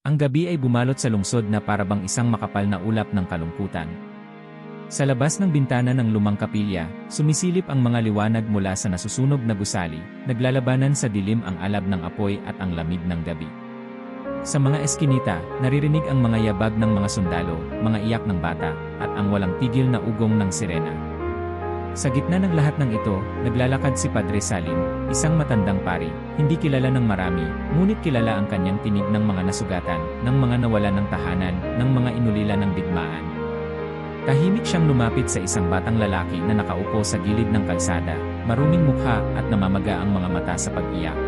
Ang gabi ay bumalot sa lungsod na parabang isang makapal na ulap ng kalungkutan. Sa labas ng bintana ng lumang kapilya, sumisilip ang mga liwanag mula sa nasusunog na gusali, naglalabanan sa dilim ang alab ng apoy at ang lamig ng gabi. Sa mga eskinita, naririnig ang mga yabag ng mga sundalo, mga iyak ng bata, at ang walang tigil na ugong ng sirena. Sa gitna ng lahat ng ito, naglalakad si Padre Salim, isang matandang pari, hindi kilala ng marami, ngunit kilala ang kanyang tinig ng mga nasugatan, ng mga nawalan ng tahanan, ng mga inulila ng digmaan. Tahimik siyang lumapit sa isang batang lalaki na nakaupo sa gilid ng kalsada, maruming mukha at namamaga ang mga mata sa pag-iyak.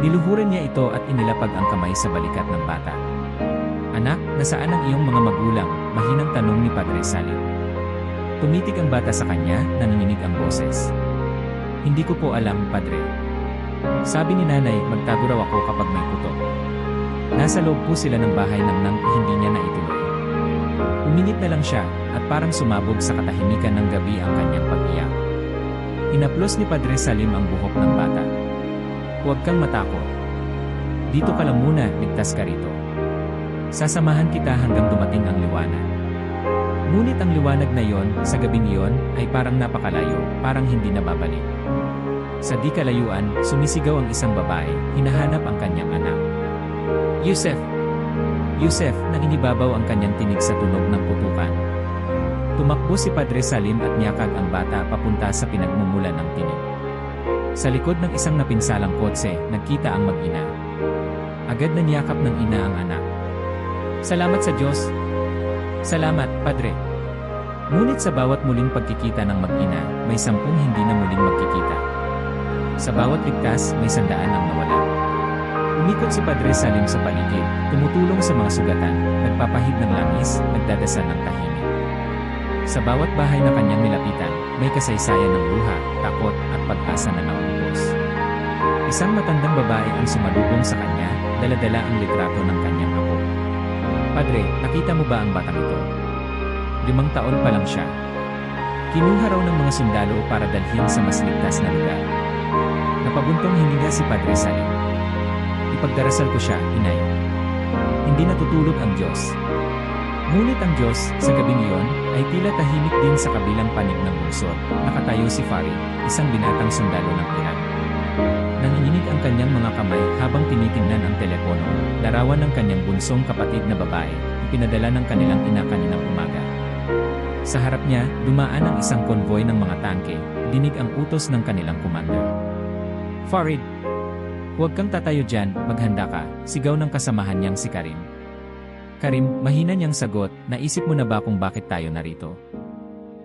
Niluhuran niya ito at inilapag ang kamay sa balikat ng bata. "Anak, nasaan ang iyong mga magulang?" mahinang tanong ni Padre Salim. Tumitig ang bata sa kanya, nanginginig ang boses. "Hindi ko po alam, Padre. Sabi ni nanay, magtago raw ako kapag may putok. Nasa loob po sila ng bahay nang hindi niya naituloy." Umingit na lang siya, at parang sumabog sa katahimikan ng gabi ang kanyang pag-iyak. Hinaplos ni Padre Salim ang buhok ng bata. "Huwag kang matakot. Dito ka lang muna, ligtas ka rito. Sasamahan kita hanggang dumating ang liwanag." Ngunit ang liwanag na yon, sa gabing iyon, ay parang napakalayo, parang hindi na babalik. Sa di kalayuan, sumisigaw ang isang babae, hinahanap ang kanyang anak. "Yusef! Yusef!" Nangingibabaw ang kanyang tinig sa tunog ng putukan. Tumakbo si Padre Salim at niyakag ang bata papunta sa pinagmumulan ng tinig. Sa likod ng isang napinsalang kotse, nagkita ang mag-ina. Agad na niyakap ng ina ang anak. "Salamat sa Diyos! Salamat, Padre!" Ngunit sa bawat muling pagkikita ng mag-ina, may 10 hindi na muling magkikita. Sa bawat ligtas, may 100 ang nawala. Umikot si Padre Salim sa paligid, tumutulong sa mga sugatan, nagpapahid ng langis, nagdadasal ng tahimik. Sa bawat bahay na kanyang nilapitan, may kasaysayan ng luha, takot, at pag-asa na nauubos. Isang matandang babae ang sumalubong sa kanya, dala-dala ang litrato ng kanyang apo. "Padre, nakita mo ba ang batang ito? 5 taon pa lang siya. Kinuha raw ng mga sundalo para dalhin sa mas ligtas na lugar." Napabuntong hininga si Padre Salim. "Ipagdarasal ko siya, inay. Hindi natutulog ang Diyos." Ngunit ang Diyos, sa gabing iyon, ay tila tahimik din sa kabilang panig ng lungsod. Nakatayo si Farid, isang binatang sundalo ng Iran. Nanginginig ang kanyang mga kamay habang tinitingnan ang telepono, larawan ng kanyang bunsong kapatid na babae, ipinadala ng kanilang ina kaninang umaga. Sa harap niya, dumaan ang isang konvoy ng mga tangke, dinig ang utos ng kanilang commander. "Farid! Huwag kang tatayo dyan, maghanda ka," sigaw ng kasamahan niyang si Karim. "Karim," mahina niyang sagot, "naisip mo na ba kung bakit tayo narito?"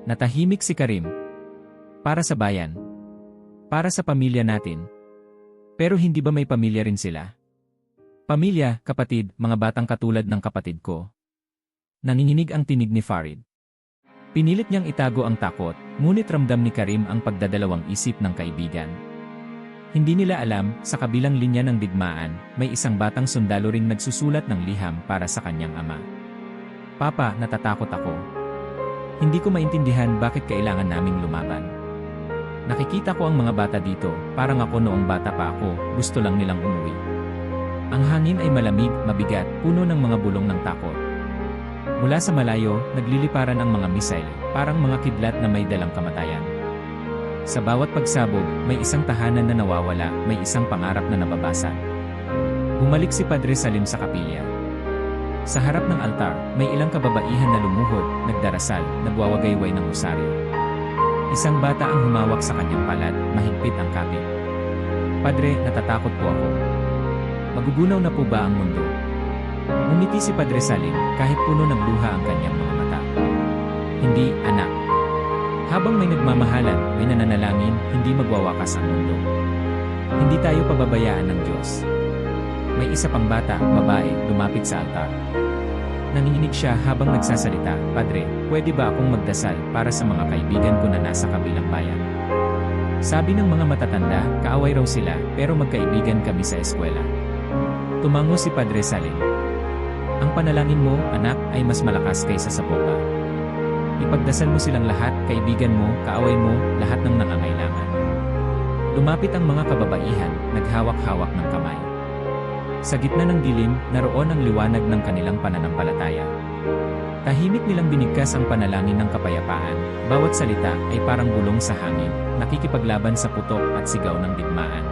Natahimik si Karim. "Para sa bayan. Para sa pamilya natin." "Pero hindi ba may pamilya rin sila?" "Pamilya, kapatid, mga batang katulad ng kapatid ko." Nanginginig ang tinig ni Farid. Pinilit niyang itago ang takot, ngunit ramdam ni Karim ang pagdadalawang isip ng kaibigan. Hindi nila alam, sa kabilang linya ng digmaan, may isang batang sundalo ring nagsusulat ng liham para sa kanyang ama. "Papa, natatakot ako. Hindi ko maintindihan bakit kailangan naming lumaban. Nakikita ko ang mga bata dito, parang ako noong bata pa ako, gusto lang nilang umuwi. Ang hangin ay malamig, mabigat, puno ng mga bulong ng takot. Mula sa malayo, nagliliparan ang mga misail, parang mga kidlat na may dalang kamatayan. Sa bawat pagsabog, may isang tahanan na nawawala, may isang pangarap na nababasag." Bumalik si Padre Salim sa kapilya. Sa harap ng altar, may ilang kababaihan na lumuhod, nagdarasal, nagwawagayway ng rosaryo. Isang bata ang humawak sa kanyang palad, mahigpit ang kapit. "Padre, natatakot po ako. Magugunaw na po ba ang mundo?" Ngumiti si Padre Salim, kahit puno ng luha ang kanyang mga mata. "Hindi, anak. Habang may nagmamahalan, may nananalangin, hindi magwawakas ang mundo. Hindi tayo pababayaan ng Diyos." May isa pang bata, babae, lumapit sa altar. Nanginginig siya habang nagsasalita, "Padre, pwede ba akong magdasal para sa mga kaibigan ko na nasa kabilang bayan? Sabi ng mga matatanda, kaaway raw sila, pero magkaibigan kami sa eskwela." Tumango si Padre Salim. "Ang panalangin mo, anak, ay mas malakas kaysa sa bomba. Ipagdasal mo silang lahat, kaibigan mo, kaaway mo, lahat ng nangangailangan." Lumapit ang mga kababaihan, naghawak-hawak ng kamay. Sa gitna ng dilim, naroon ang liwanag ng kanilang pananampalataya. Tahimik nilang binigkas ang panalangin ng kapayapaan, bawat salita ay parang bulong sa hangin, nakikipaglaban sa putok at sigaw ng digmaan.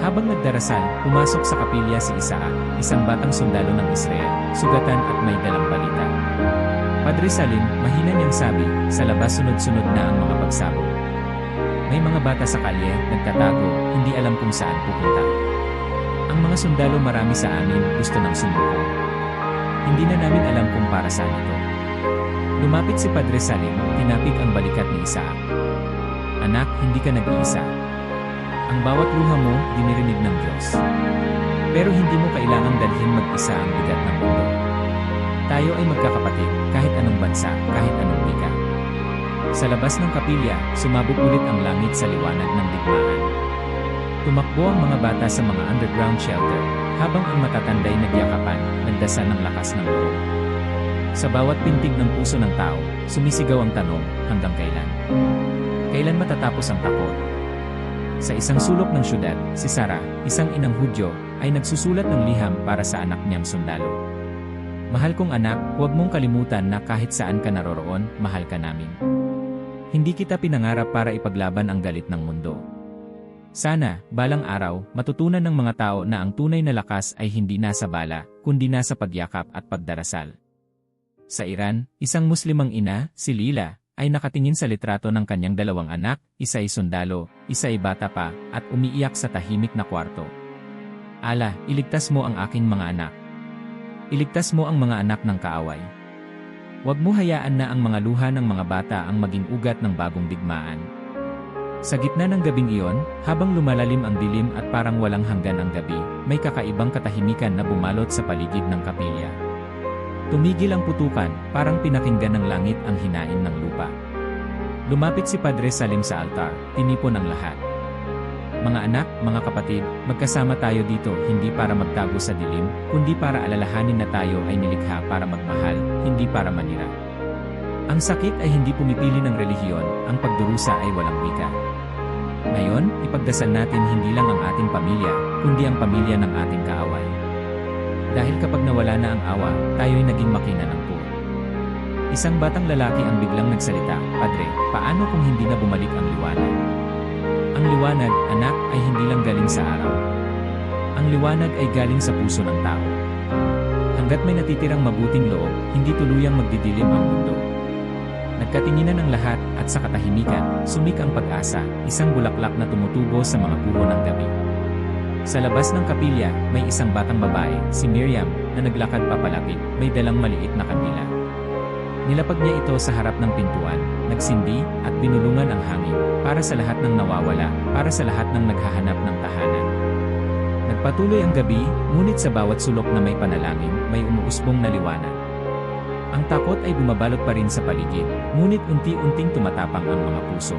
Habang nagdarasal, pumasok sa kapilya si Isaac, isang batang sundalo ng Israel, sugatan at may dalang balita. Padre Salim, mahina niyang sabi, sa labas sunod-sunod na ang mga pagsabog. May mga bata sa kalye, nagtatago, hindi alam kung saan pupunta. Ang mga sundalo marami sa amin, gusto ng sumuko. Hindi na namin alam kung para saan ito. Lumapit si Padre Salim, tinapik ang balikat ni Isaac. Anak, hindi ka nag-iisa. Ang bawat luha mo, dinirinig ng Diyos. Pero hindi mo kailangang dalhin mag-isa ang bigat ng mundo. Tayo ay magkakapatid, kahit anong bansa, kahit anong wika. Sa labas ng kapilya, sumabog ulit ang langit sa liwanag ng digmaan. Tumakbo ang mga bata sa mga underground shelter, habang ang matatanday nagyakapan, nagdasal ng lakas ng loob. Sa bawat pintig ng puso ng tao, sumisigaw ang tanong, hanggang kailan? Kailan matatapos ang takot? Sa isang sulok ng syudad, si Sarah, isang inang Hudyo, ay nagsusulat ng liham para sa anak niyang sundalo. Mahal kong anak, huwag mong kalimutan na kahit saan ka naroroon, mahal ka namin. Hindi kita pinangarap para ipaglaban ang galit ng mundo. Sana, balang araw, matutunan ng mga tao na ang tunay na lakas ay hindi nasa bala, kundi nasa pagyakap at pagdarasal. Sa Iran, isang Muslimang ina, si Lila, ay nakatingin sa litrato ng kanyang dalawang anak, isa ay sundalo, isa ay bata pa, at umiiyak sa tahimik na kwarto. Ala, iligtas mo ang aking mga anak. Iligtas mo ang mga anak ng kaaway. Huwag mo hayaan na ang mga luha ng mga bata ang maging ugat ng bagong digmaan. Sa gitna ng gabing iyon, habang lumalalim ang dilim at parang walang hanggan ang gabi, may kakaibang katahimikan na bumalot sa paligid ng kapilya. Tumigil ang putukan, parang pinakinggan ng langit ang hinain ng lupa. Lumapit si Padre Salim sa altar, tinipon ang lahat. Mga anak, mga kapatid, magkasama tayo dito hindi para magtago sa dilim, kundi para alalahanin na tayo ay nilikha para magmahal, hindi para manira. Ang sakit ay hindi pumipili ng relihiyon, ang pagdurusa ay walang wika. Ngayon, ipagdasal natin hindi lang ang ating pamilya, kundi ang pamilya ng ating kaaway. Dahil kapag nawala na ang awa, tayo'y naging makina ng puot. Isang batang lalaki ang biglang nagsalita, Padre, paano kung hindi na bumalik ang liwanag? Ang liwanag, anak, ay hindi lang galing sa araw. Ang liwanag ay galing sa puso ng tao. Hanggat may natitirang mabuting loob, hindi tuluyang magdidilim ang mundo. Nagkatinginan ang lahat, at sa katahimikan, sumik ang pag-asa, isang bulaklak na tumutubo sa mga puno ng gabi. Sa labas ng kapilya, may isang batang babae, si Miriam, na naglakad papalapit, may dalang maliit na kandila. Nilapag niya ito sa harap ng pintuan, nagsindi, at binulungan ang hangin, para sa lahat ng nawawala, para sa lahat ng naghahanap ng tahanan. Nagpatuloy ang gabi, ngunit sa bawat sulok na may panalangin, may umuusbong na liwanag. Ang takot ay bumabalot pa rin sa paligid, ngunit unti-unting tumatapang ang mga puso.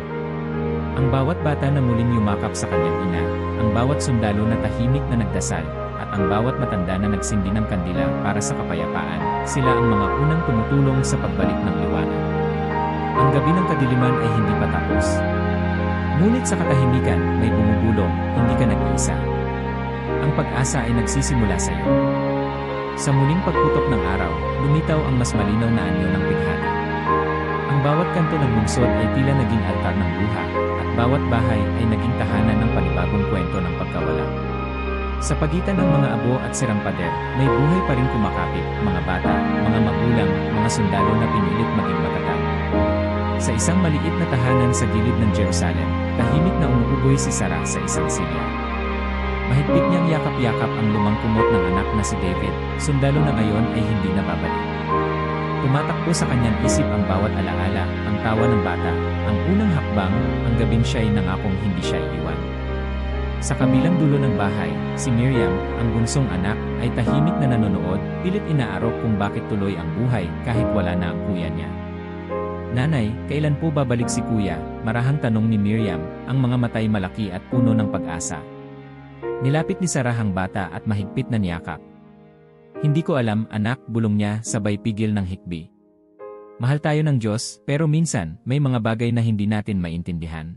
Ang bawat bata na muling yumakap sa kanyang ina, ang bawat sundalo na tahimik na nagdasal, at ang bawat matanda na nagsindi ng kandila para sa kapayapaan, sila ang mga unang tumutulong sa pagbalik ng liwanag. Ang gabi ng kadiliman ay hindi pa tapos. Ngunit sa katahimikan, may bumubulong, hindi ka nag-iisa. Ang pag-asa ay nagsisimula sa iyo. Sa muling pagputok ng araw, lumitaw ang mas malinaw na anyo ng pighati. Ang bawat kanto ng lungsod ay tila naging altar ng luha, at bawat bahay ay naging tahanan ng panibagong kwento ng pagkawala. Sa pagitan ng mga abo at sirampader, may buhay pa rin kumakapit, mga bata, mga magulang, mga sundalo na pinilit maging matatag. Sa isang maliit na tahanan sa gilid ng Jerusalem, tahimik na umuugoy si Sarah sa isang silya. Mahigpit niyang yakap-yakap ang lumang kumot ng anak na si David, sundalo na ngayon ay hindi na babalik. Tumatakbo sa kanyang isip ang bawat alaala, ang tawa ng bata, ang unang hakbang, ang gabing siya'y nangakong hindi siya iiwan. Sa kabilang dulo ng bahay, si Miriam, ang bunsong anak, ay tahimik na nanonood, pilit inaarok kung bakit tuloy ang buhay kahit wala na ang kuya niya. Nanay, kailan po babalik si kuya? Marahang tanong ni Miriam, ang mga matay malaki at puno ng pag-asa. Nilapit ni Sarah ang bata at mahigpit na niyakap. Hindi ko alam, anak, bulong niya, sabay pigil ng hikbi. Mahal tayo ng Diyos, pero minsan, may mga bagay na hindi natin maintindihan.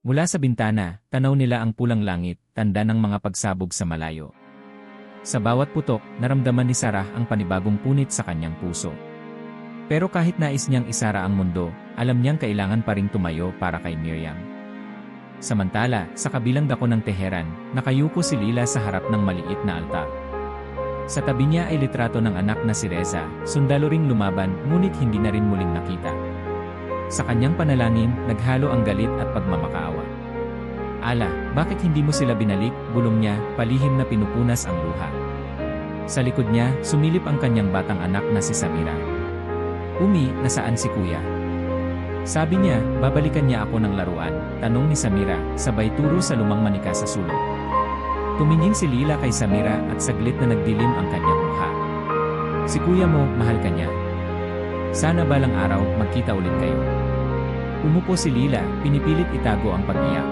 Mula sa bintana, tanaw nila ang pulang langit, tanda ng mga pagsabog sa malayo. Sa bawat putok, naramdaman ni Sarah ang panibagong punit sa kanyang puso. Pero kahit nais niyang isara ang mundo, alam niyang kailangan pa ring tumayo para kay Miriam. Samantala, sa kabilang dako ng Teheran, nakayuko si Lila sa harap ng maliit na altar. Sa tabi niya ay litrato ng anak na si Reza, sundalo ring lumaban ngunit hindi na rin muling nakita. Sa kanyang panalangin, naghalo ang galit at pagmamakaawa. "Ala, bakit hindi mo sila binalik?" bulong niya, palihim na pinupunas ang luha. Sa likod niya, sumilip ang kanyang batang anak na si Samira. "Umi, nasaan si kuya?" Sabi niya, babalikan niya ako ng laruan, tanong ni Samira, sabay turo sa lumang manika sa sulok. Tumingin si Lila kay Samira at saglit na nagdilim ang kanyang mukha. "Si kuya mo, mahal ka niya. Sana balang araw, magkita ulit kayo." Umupo si Lila, pinipilit itago ang pag-iyak.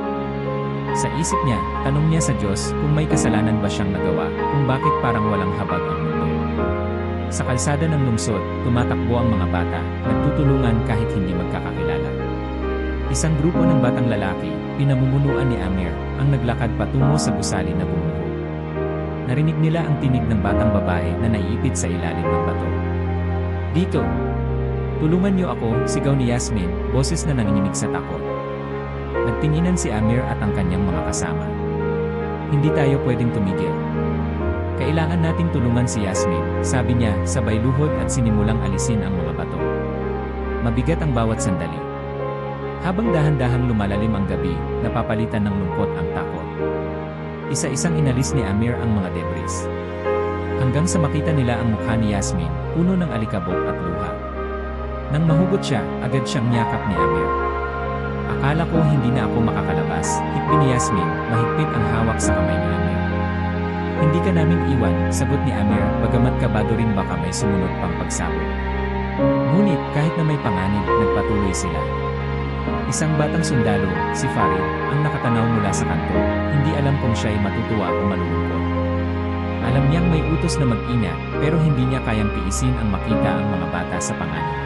Sa isip niya, tanong niya sa Diyos kung may kasalanan ba siyang nagawa, kung bakit parang walang habag ang mundo. Sa kalsada ng lungsod, tumatakbo ang mga bata, nagtutulungan kahit hindi magkakakilala. Isang grupo ng batang lalaki, pinamumunuan ni Amir, ang naglakad patungo sa gusali na bumuho. Narinig nila ang tinig ng batang babae na naiipit sa ilalim ng bato. "Dito! Tulungan niyo ako," sigaw ni Yasmin, boses na nanginginig sa takot. Nagtinginan si Amir at ang kanyang mga kasama. "Hindi tayo pwedeng tumigil. Kailangan nating tulungan si Yasmin," sabi niya, sabay luhod at sinimulang alisin ang mga bato. Mabigat ang bawat sandali. Habang dahan-dahang lumalalim ang gabi, napapalitan ng lungkot ang takot. Isa-isang inalis ni Amir ang mga debris. Hanggang sa makita nila ang mukha ni Yasmin, puno ng alikabok at luha. Nang mahugot siya, agad siyang niyakap ni Amir. "Akala ko hindi na ako makakalabas," hikbi ni Yasmin, mahigpit ang hawak sa kamay ni Amir. "Hindi ka namin iwan," sagot ni Amir, bagamat kabado rin baka may sumunod pang pagsabot. Ngunit kahit na may panganib, nagpatuloy sila. Isang batang sundalo, si Farid, ang nakatanaw mula sa kanto, hindi alam kung siya ay matutuwa o malulungkot. Alam niyang may utos na mag-ingat, pero hindi niya kayang tiisin ang makita ang mga bata sa panganib.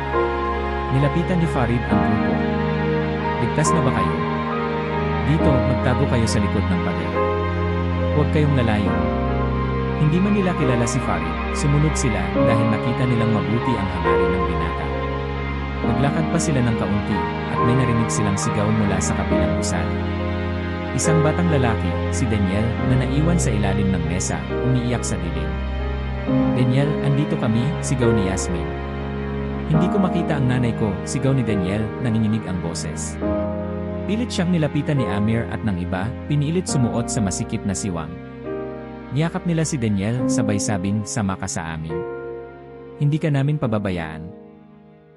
Nilapitan ni Farid ang grupo. "Ligtas na ba kayo? Dito, magtago kayo sa likod ng pader. Huwag kayong lalayo." Hindi man nila kilala si Farid, sumunod sila dahil nakita nilang mabuti ang hangarin ng binata. Naglakad pa sila ng kaunti, at may narinig silang sigaw mula sa kabilang gusali. Isang batang lalaki, si Daniel, na naiwan sa ilalim ng mesa, umiiyak sa dilim. "Daniel, andito kami," sigaw ni Yasmin. "Hindi ko makita ang nanay ko," sigaw ni Daniel, nanginginig ang boses. Pilit siyang nilapitan ni Amir at ng iba, pinilit sumuot sa masikip na siwang. Niyakap nila si Daniel, sabay sabing, "Sama ka sa amin. Hindi ka namin pababayaan."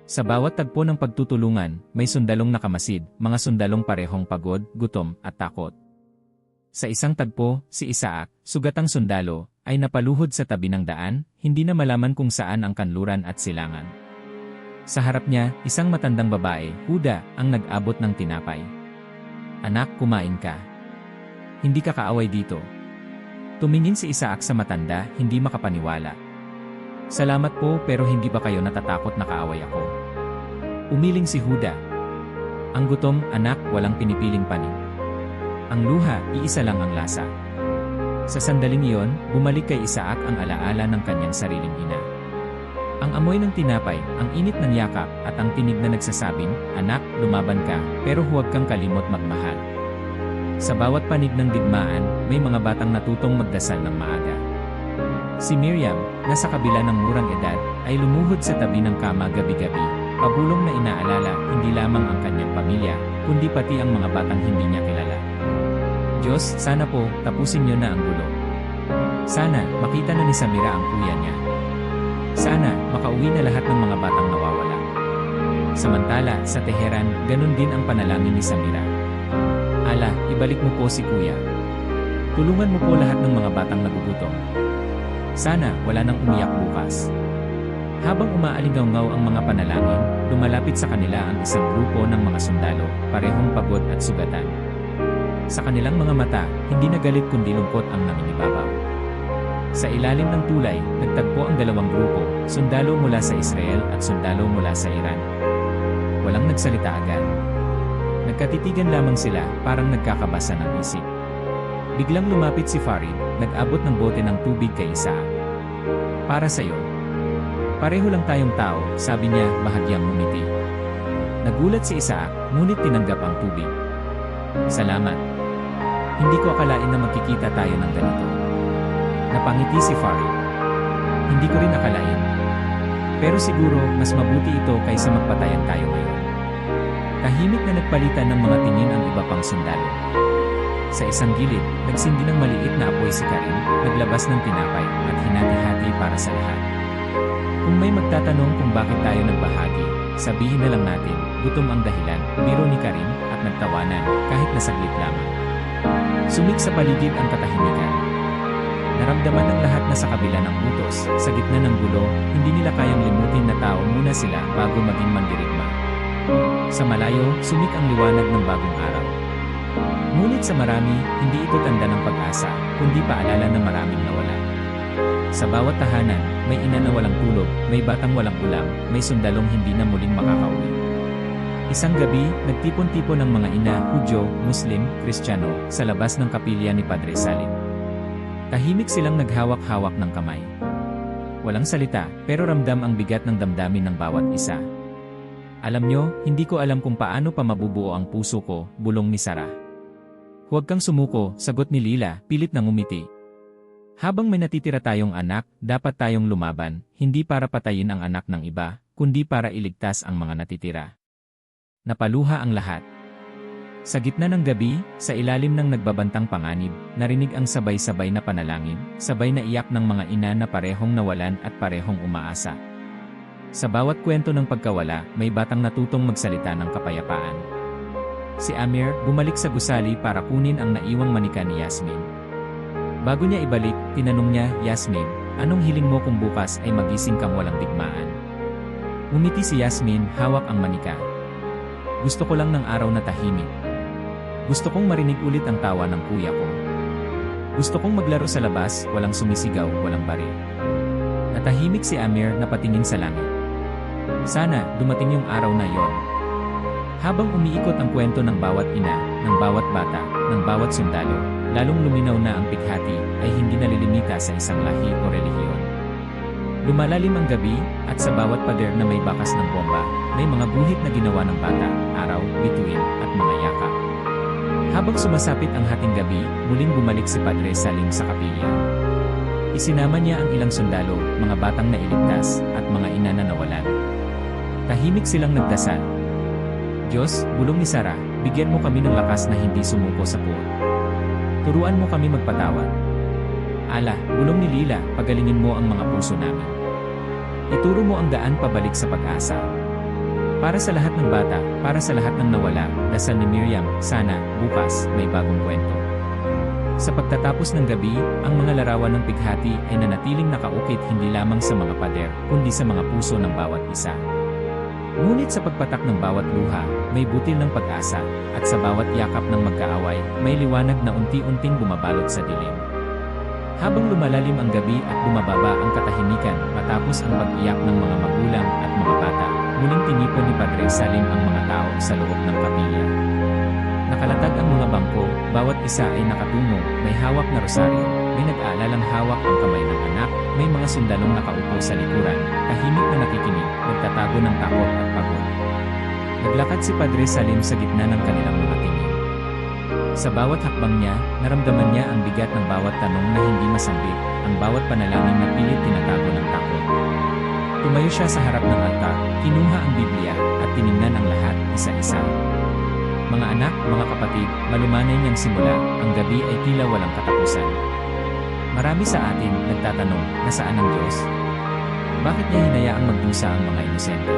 Sa bawat tagpo ng pagtutulungan, may sundalong nakamasid, mga sundalong parehong pagod, gutom, at takot. Sa isang tagpo, si Isaac, sugatang sundalo, ay napaluhod sa tabi ng daan, hindi na malaman kung saan ang kanluran at silangan. Sa harap niya, isang matandang babae, Huda, ang nag-abot ng tinapay. "Anak, kumain ka. Hindi ka kaaway dito." Tumingin si Isaac sa matanda, hindi makapaniwala. "Salamat po, pero hindi ba kayo natatakot na kaaway ako?" Umiling si Huda. "Ang gutom, anak, walang pinipiling panin. Ang luha, iisa lang ang lasa." Sa sandaling iyon, bumalik kay Isaac ang alaala ng kanyang sariling ina. Ang amoy ng tinapay, ang init ng yakap, at ang tinig na nagsasabing, "Anak, lumaban ka, pero huwag kang kalimot magmahal." Sa bawat panig ng digmaan, may mga batang natutong magdasal ng maaga. Si Miriam, nasa kabila ng murang edad, ay lumuhod sa tabi ng kama gabi-gabi, pabulong na inaalala hindi lamang ang kanyang pamilya, kundi pati ang mga batang hindi niya kilala. "Diyos, sana po, tapusin niyo na ang gulo. Sana, makita na ni Samira ang kuya niya. Sana, makauwi na lahat ng mga batang nawawala." Samantala, sa Teheran, ganun din ang panalangin ni Samira. "Ala, ibalik mo po si kuya. Tulungan mo po lahat ng mga batang nagugutom. Sana, wala nang umiyak bukas." Habang umaalingaw-ngaw ang mga panalangin, lumalapit sa kanila ang isang grupo ng mga sundalo, parehong pagod at sugatan. Sa kanilang mga mata, hindi na galit kundi lungkot ang nangingibabaw. Sa ilalim ng tulay, nagtagpo ang dalawang grupo, sundalo mula sa Israel at sundalo mula sa Iran. Walang nagsalita agad. Nagkatitigan lamang sila, parang nagkakabasa ng isip. Biglang lumapit si Farid, nag-abot ng bote ng tubig kay Isaac. Para sa'yo. Pareho lang tayong tao, sabi niya, bahagyang ngumiti. Nagulat si Isaac, ngunit tinanggap ang tubig. Salamat. Hindi ko akalain na magkikita tayo ng ganito. Napangiti si Farid. Hindi ko rin akalain. Pero siguro, mas mabuti ito kaysa magpatayan tayo ngayon. Tahimik na nagpalitan ng mga tingin ang iba pang sundalo. Sa isang gilid, nagsindi ng maliit na apoy si Karim, naglabas ng tinapay, at hinati-hati para sa lahat. Kung may magtatanong kung bakit tayo nagbahagi, sabihin na lang natin, gutom ang dahilan, biro ni Karim, at nagtawanan, kahit na saglit lamang. Sumik sa paligid ang katahimikan. Naramdaman ng lahat na sa kabila ng utos, sa gitna ng gulo, hindi nila kayang limutin na tao muna sila bago maging mandirigma. Sa malayo, sumik ang liwanag ng bagong araw. Ngunit sa marami, hindi ito tanda ng pag-asa, kundi paalala na maraming nawala. Sa bawat tahanan, may ina na walang tulog, may batang walang ulam, may sundalong hindi na muling makakauwi. Isang gabi, nagtipon-tipon ng mga ina, Hudyo, Muslim, Kristiyano, sa labas ng kapilya ni Padre Salim. Tahimik silang naghawak-hawak ng kamay. Walang salita, pero ramdam ang bigat ng damdamin ng bawat isa. Alam nyo, hindi ko alam kung paano pa mabubuo ang puso ko, bulong ni Sarah. Huwag kang sumuko, sagot ni Lila, pilit na ngumiti. Habang may natitira tayong anak, dapat tayong lumaban, hindi para patayin ang anak ng iba, kundi para iligtas ang mga natitira. Napaluha ang lahat. Sa gitna ng gabi, sa ilalim ng nagbabantang panganib, narinig ang sabay-sabay na panalangin, sabay na iyak ng mga ina na parehong nawalan at parehong umaasa. Sa bawat kwento ng pagkawala, may batang natutong magsalita ng kapayapaan. Si Amir, bumalik sa gusali para kunin ang naiwang manika ni Yasmin. Bago niya ibalik, tinanong niya, Yasmin, anong hiling mo kung bukas ay magising kang walang digmaan? Umiti si Yasmin, hawak ang manika. Gusto ko lang ng araw na tahimik. Gusto kong marinig ulit ang tawa ng kuya ko. Gusto kong maglaro sa labas, walang sumisigaw, walang baril. Natahimik si Amir na patingin sa langit. Sana, dumating yung araw na yon. Habang umiikot ang kwento ng bawat ina, ng bawat bata, ng bawat sundalo, lalong luminaw na ang pighati ay hindi nalilimita sa isang lahi o relihiyon. Lumalalim ang gabi, at sa bawat pader na may bakas ng bomba, may mga guhit na ginawa ng bata, araw, bituin, at mga yakap. Habang sumasapit ang hating gabi, muling bumalik si Padre Salim sa kapilya. Isinama niya ang ilang sundalo, mga batang nailigtas, at mga ina na nawalan. Tahimik silang nagdasal. Diyos, bulong ni Sarah, bigyan mo kami ng lakas na hindi sumuko sa puot. Turuan mo kami magpatawad. Ala, bulong ni Lila, pagalingin mo ang mga puso namin. Ituro mo ang daan pabalik sa pag-asa. Para sa lahat ng bata, para sa lahat ng nawala, dasal ni Miriam, sana, bukas, may bagong kwento. Sa pagtatapos ng gabi, ang mga larawan ng pighati ay nanatiling nakaukit hindi lamang sa mga pader, kundi sa mga puso ng bawat isa. Ngunit sa pagpatak ng bawat luha, may butil ng pag-asa, at sa bawat yakap ng magkaaway, may liwanag na unti-unting bumabalot sa dilim. Habang lumalalim ang gabi at bumababa ang katahimikan matapos ang pag-iyak ng mga magulang at mga bata, muling tinipon ni Padre Salim ang mga tao sa loob ng kapilya. Nakalatag ang mga bangko, bawat isa ay nakatungo, may hawak na rosaryo, may nag-aalalang hawak ang kamay ng anak, may mga sundalong nakaupo sa likuran, tahimik na nakikinig, nagtatago ng takot at pagod. Naglakad si Padre Salim sa gitna ng kanilang mga tingin. Sa bawat hakbang niya, naramdaman niya ang bigat ng bawat tanong na hindi masambit, ang bawat panalangin na pilit tinatago ng takot. Tumayo siya sa harap ng altar, kinuha ang Biblia, at tiningnan ang lahat, isa-isa. Mga anak, mga kapatid, malumanay niyang simula, ang gabi ay tila walang katapusan. Marami sa atin nagtatanong, nasaan ang Diyos? Bakit niya hinayaang magdusa ang mga inosente?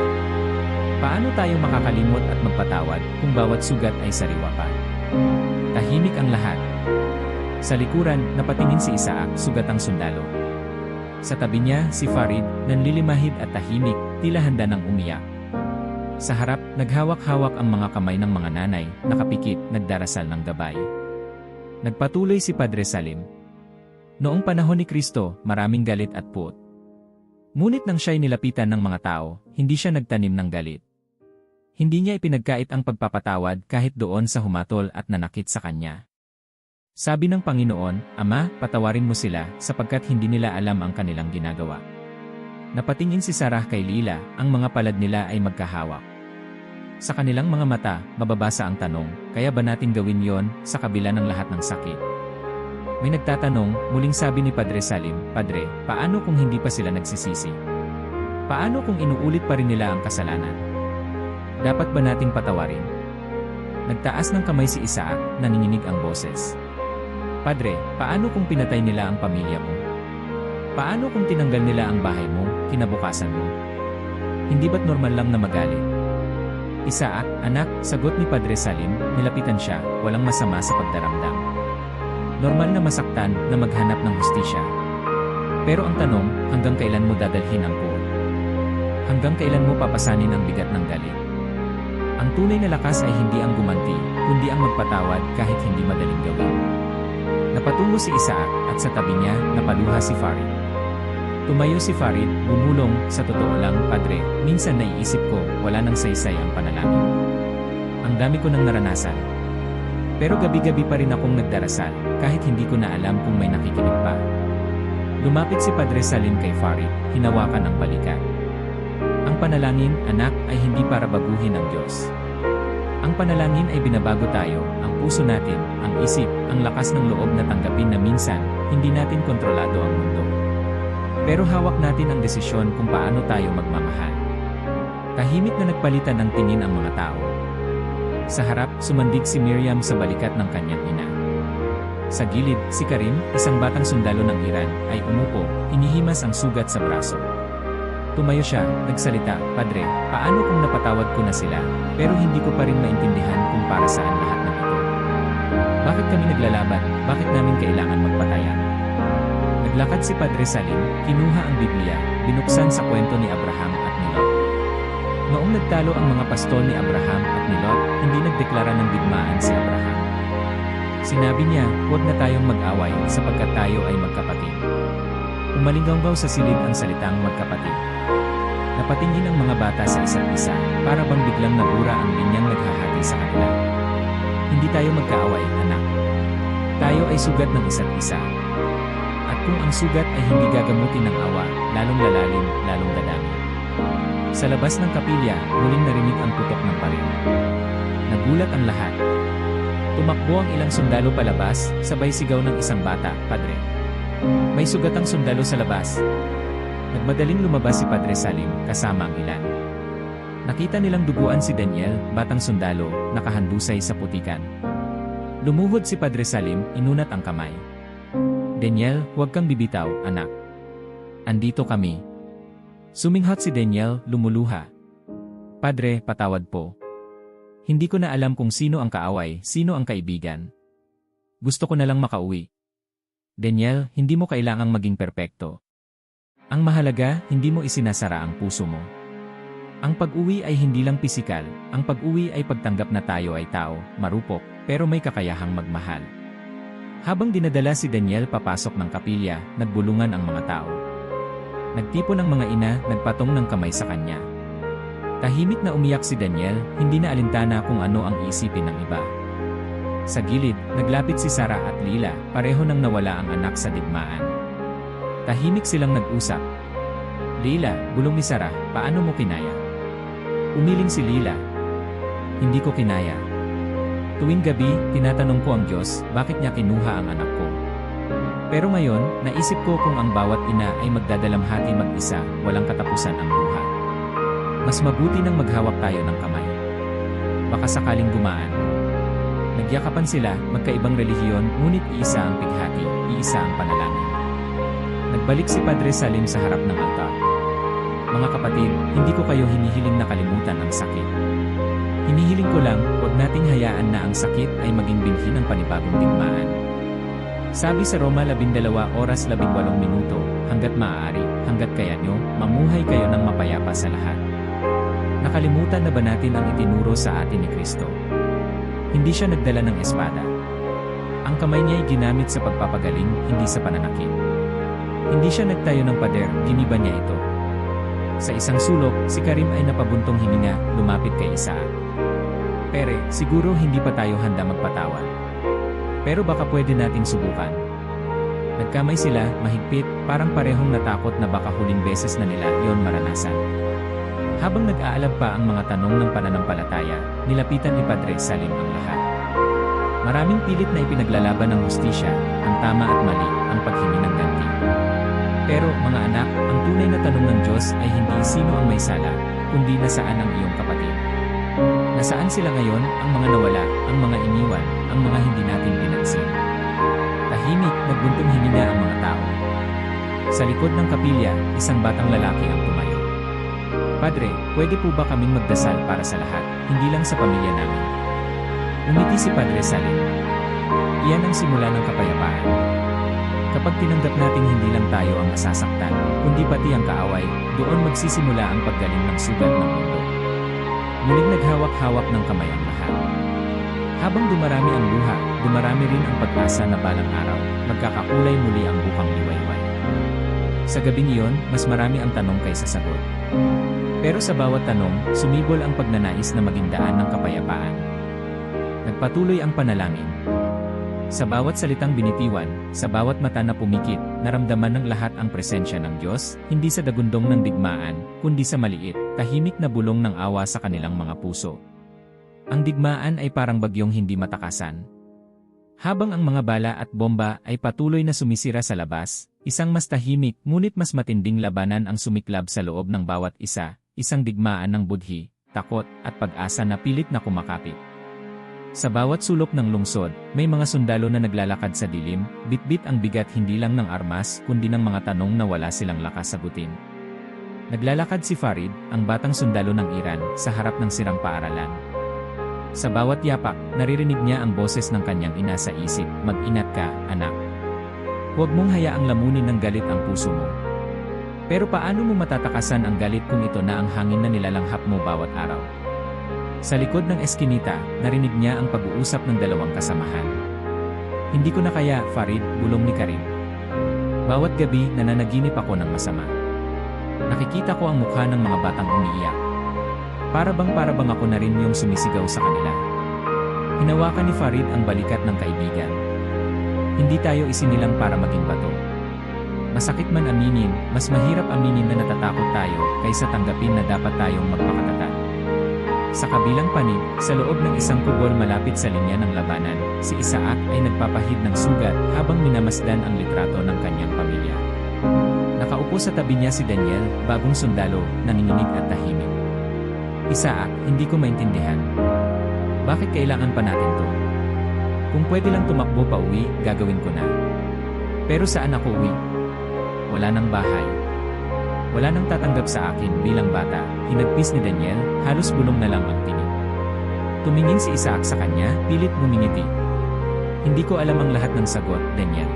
Paano tayo makakalimot at magpatawad kung bawat sugat ay sariwa pa? Tahimik ang lahat. Sa likuran, napatingin si Isaac, sugatang sundalo. Sa tabi niya, si Farid, nanlilimahid at tahimik, tila handa ng umiyak. Sa harap, naghawak-hawak ang mga kamay ng mga nanay, nakapikit, nagdarasal ng gabay. Nagpatuloy si Padre Salim. Noong panahon ni Kristo, maraming galit at puot. Ngunit nang siya'y nilapitan ng mga tao, hindi siya nagtanim ng galit. Hindi niya ipinagkait ang pagpapatawad kahit doon sa humatol at nanakit sa kanya. Sabi ng Panginoon, Ama, patawarin mo sila sapagkat hindi nila alam ang kanilang ginagawa. Napatingin si Sarah kay Lila, ang mga palad nila ay magkahawak. Sa kanilang mga mata, mababasa ang tanong, kaya ba natin gawin yon sa kabila ng lahat ng sakit? May nagtatanong, muling sabi ni Padre Salim, Padre, paano kung hindi pa sila nagsisisi? Paano kung inuulit pa rin nila ang kasalanan? Dapat ba nating patawarin? Nagtaas ng kamay si Isaac, nanginginig ang boses. Padre, paano kung pinatay nila ang pamilya mo? Paano kung tinanggal nila ang bahay mo, kinabukasan mo? Hindi ba't normal lang na magalit? Isaac, anak, sagot ni Padre Salim, nilapitan siya, walang masama sa pagdaramdam. Normal na masaktan, na maghanap ng hustisya. Pero ang tanong, hanggang kailan mo dadalhin ang puot? Hanggang kailan mo papasanin ang bigat ng galit? Ang tunay na lakas ay hindi ang gumanti, kundi ang magpatawad kahit hindi madaling gawin. Napatungo si Isaac, at sa tabi niya, napaluha si Farid. Tumayo si Farid, bumulong, sa totoo lang, Padre, minsan naiisip ko, wala nang saysay ang panalangin. Ang dami ko nang naranasan. Pero gabi-gabi pa rin akong nagdarasal, kahit hindi ko na alam kung may nakikinig pa. Lumapit si Padre Salim kay Farid, hinawakan ang balikat. Ang panalangin, anak, ay hindi para baguhin ang Diyos. Ang panalangin ay binabago tayo, ang puso natin, ang isip, ang lakas ng loob na tanggapin na minsan, hindi natin kontrolado ang mundo. Pero hawak natin ang desisyon kung paano tayo magmamahal. Tahimik na nagpalitan ng tingin ang mga tao. Sa harap, sumandig si Miriam sa balikat ng kanyang ina. Sa gilid, si Karim, isang batang sundalo ng Iran, ay umupo, hinihimas ang sugat sa braso. Tumayo siya, nagsalita, Padre, paano kung napatawad ko na sila, pero hindi ko pa rin maintindihan kung para saan lahat ng ito. Bakit kami naglalaban? Bakit namin kailangan magpatayan? Naglakad si Padre Salim, kinuha ang Biblia, binuksan sa kwento ni Abraham at ni Lot. Noong nagtalo ang mga pastol ni Abraham at ni Lot, hindi nagdeklara ng digmaan si Abraham. Sinabi niya, huwag na tayong mag-away sapagkat tayo ay magkapatid. Umalinggaw sa silid ang salitang magkapatid. Napatingin ang mga bata sa isa't isa, para bang biglang nabura ang linyang naghahati sa kanila. Hindi tayo magkaaway, anak. Tayo ay sugat ng isa't isa. At kung ang sugat ay hindi gagamutin ng awa, lalong lalalim, lalong dadami. Sa labas ng kapilya, muling narinig ang putok ng baril. Nagulat ang lahat. Tumakbo ang ilang sundalo palabas, sabay sigaw ng isang bata, Padre. May sugatang sundalo sa labas. Nagmadaling lumabas si Padre Salim, kasama ang ilan. Nakita nilang duguan si Daniel, batang sundalo, nakahandusay sa putikan. Lumuhod si Padre Salim, inunat ang kamay. Daniel, huwag kang bibitaw, anak. Andito kami. Suminghot si Daniel, lumuluha. Padre, patawad po. Hindi ko na alam kung sino ang kaaway, sino ang kaibigan. Gusto ko na lang makauwi. Daniel, hindi mo kailangang maging perpekto. Ang mahalaga, hindi mo isinasara ang puso mo. Ang pag-uwi ay hindi lang pisikal, ang pag-uwi ay pagtanggap na tayo ay tao, marupok, pero may kakayahang magmahal. Habang dinadala si Daniel papasok ng kapilya, nagbulungan ang mga tao. Nagtipon ang mga ina, nagpatong ng kamay sa kanya. Tahimik na umiyak si Daniel, hindi na alintana kung ano ang iisipin ng iba. Sa gilid, naglapit si Sarah at Lila, pareho nang nawala ang anak sa digmaan. Tahimik silang nag-usap. Lila, bulong ni Sarah, paano mo kinaya? Umiling si Lila. Hindi ko kinaya. Tuwing gabi, tinatanong ko ang Diyos, bakit niya kinuha ang anak ko? Pero ngayon, naisip ko kung ang bawat ina ay magdadalamhati mag-isa, walang katapusan ang buha. Mas mabuti nang maghawak tayo ng kamay. Baka sakaling gumaan. Nagyakapan sila, magkaibang relihiyon, ngunit iisa ang pighati, iisa ang panalangin. Nagbalik si Padre Salim sa harap ng altar. Mga kapatid, hindi ko kayo hinihiling na kalimutan ang sakit. Hinihiling ko lang, huwag nating hayaan na ang sakit ay maging binhi ng panibagong digmaan. Sabi sa Roma 12:18, hanggat maaari, hanggat kaya nyo, mamuhay kayo ng mapayapa sa lahat. Nakalimutan na ba natin ang itinuro sa atin ni Kristo? Hindi siya nagdala ng espada. Ang kamay niya ay ginamit sa pagpapagaling, hindi sa pananakit. Hindi siya nagtayo ng pader, giniba niya ito. Sa isang sulok, si Karim ay napabuntong hininga, lumapit kay Isaac. Pere, siguro hindi pa tayo handa magpatawad. Pero baka pwede nating subukan. Nagkamay sila, mahigpit, parang parehong natakot na baka huling beses na nila yon maranasan. Habang nag-aalab pa ang mga tanong ng pananampalataya, nilapitan ni Padre Salim ang lahat. Maraming pilit na ipinaglalaban ng hustisya, ang tama at mali, ang paghingi ng ganti. Pero, mga anak, ang tunay na tanong ng Diyos ay hindi sino ang may sala, kundi nasaan ang iyong kapatid. Nasaan sila ngayon, ang mga nawala, ang mga iniwan, ang mga hindi natin pinansin. Tahimik, nagbuntong hininga ang mga tao. Sa likod ng kapilya, isang batang lalaki ang tumayo. Padre, pwede po ba kaming magdasal para sa lahat, hindi lang sa pamilya namin? Umiti si Padre Salim. Iyan ang simula ng kapayapaan. Kapag tinanggap nating hindi lang tayo ang nasasaktan, kundi pati ang kaaway, doon magsisimula ang paggaling ng sugat ng mundo. Muling naghawak-hawak ng kamay ang lahat. Habang dumarami ang luha, dumarami rin ang pag-asa na balang araw, magkakakulay muli ang bukang liwayway. Sa gabing iyon, mas marami ang tanong kaysa sagot. Pero sa bawat tanong, sumibol ang pagnanais na maging daan ng kapayapaan. Nagpatuloy ang panalangin. Sa bawat salitang binitiwan, sa bawat mata na pumikit, naramdaman ng lahat ang presensya ng Diyos, hindi sa dagundong ng digmaan, kundi sa maliit, tahimik na bulong ng awa sa kanilang mga puso. Ang digmaan ay parang bagyong hindi matakasan. Habang ang mga bala at bomba ay patuloy na sumisira sa labas, isang mas tahimik ngunit mas matinding labanan ang sumiklab sa loob ng bawat isa, isang digmaan ng budhi, takot, at pag-asa na pilit na kumakapit. Sa bawat sulok ng lungsod, may mga sundalo na naglalakad sa dilim, bitbit ang bigat hindi lang ng armas kundi ng mga tanong na wala silang lakas sagutin. Naglalakad si Farid, ang batang sundalo ng Iran, sa harap ng sirang paaralan. Sa bawat yapak, naririnig niya ang boses ng kanyang ina sa isip, "Mag-ingat ka, anak. Huwag mong hayaang lamunin ng galit ang puso mo." Pero paano mo matatakasan ang galit kung ito na ang hangin na nilalanghap mo bawat araw? Sa likod ng eskinita, narinig niya ang pag-uusap ng dalawang kasamahan. "Hindi ko na kaya, Farid," bulong ni Karim. "Bawat gabi, nananaginip ako ng masama. Nakikita ko ang mukha ng mga batang umiiyak. Para bang ako na rin yung sumisigaw sa kanila." Hinawakan ni Farid ang balikat ng kaibigan. "Hindi tayo isinilang para maging bato. Masakit man aminin, mas mahirap aminin na natatakot tayo kaysa tanggapin na dapat tayong magpakatatag." Sa kabilang panig, sa loob ng isang kubol malapit sa linya ng labanan, si Isaac ay nagpapahid ng sugat habang minamasdan ang litrato ng kanyang pamilya. Nakaupo sa tabi niya si Daniel, bagong sundalo, nanginginig at tahimik. "Isaac, hindi ko maintindihan. Bakit kailangan pa natin to? Kung pwede lang tumakbo pa uwi, gagawin ko na. Pero saan ako uwi? Wala nang bahay. Wala nang tatanggap sa akin bilang bata," hinagpis ni Daniel, halos bulong na lang ang tinig. Tumingin si Isaac sa kanya, pilit ngumingiti. "Hindi ko alam ang lahat ng sagot, Daniel.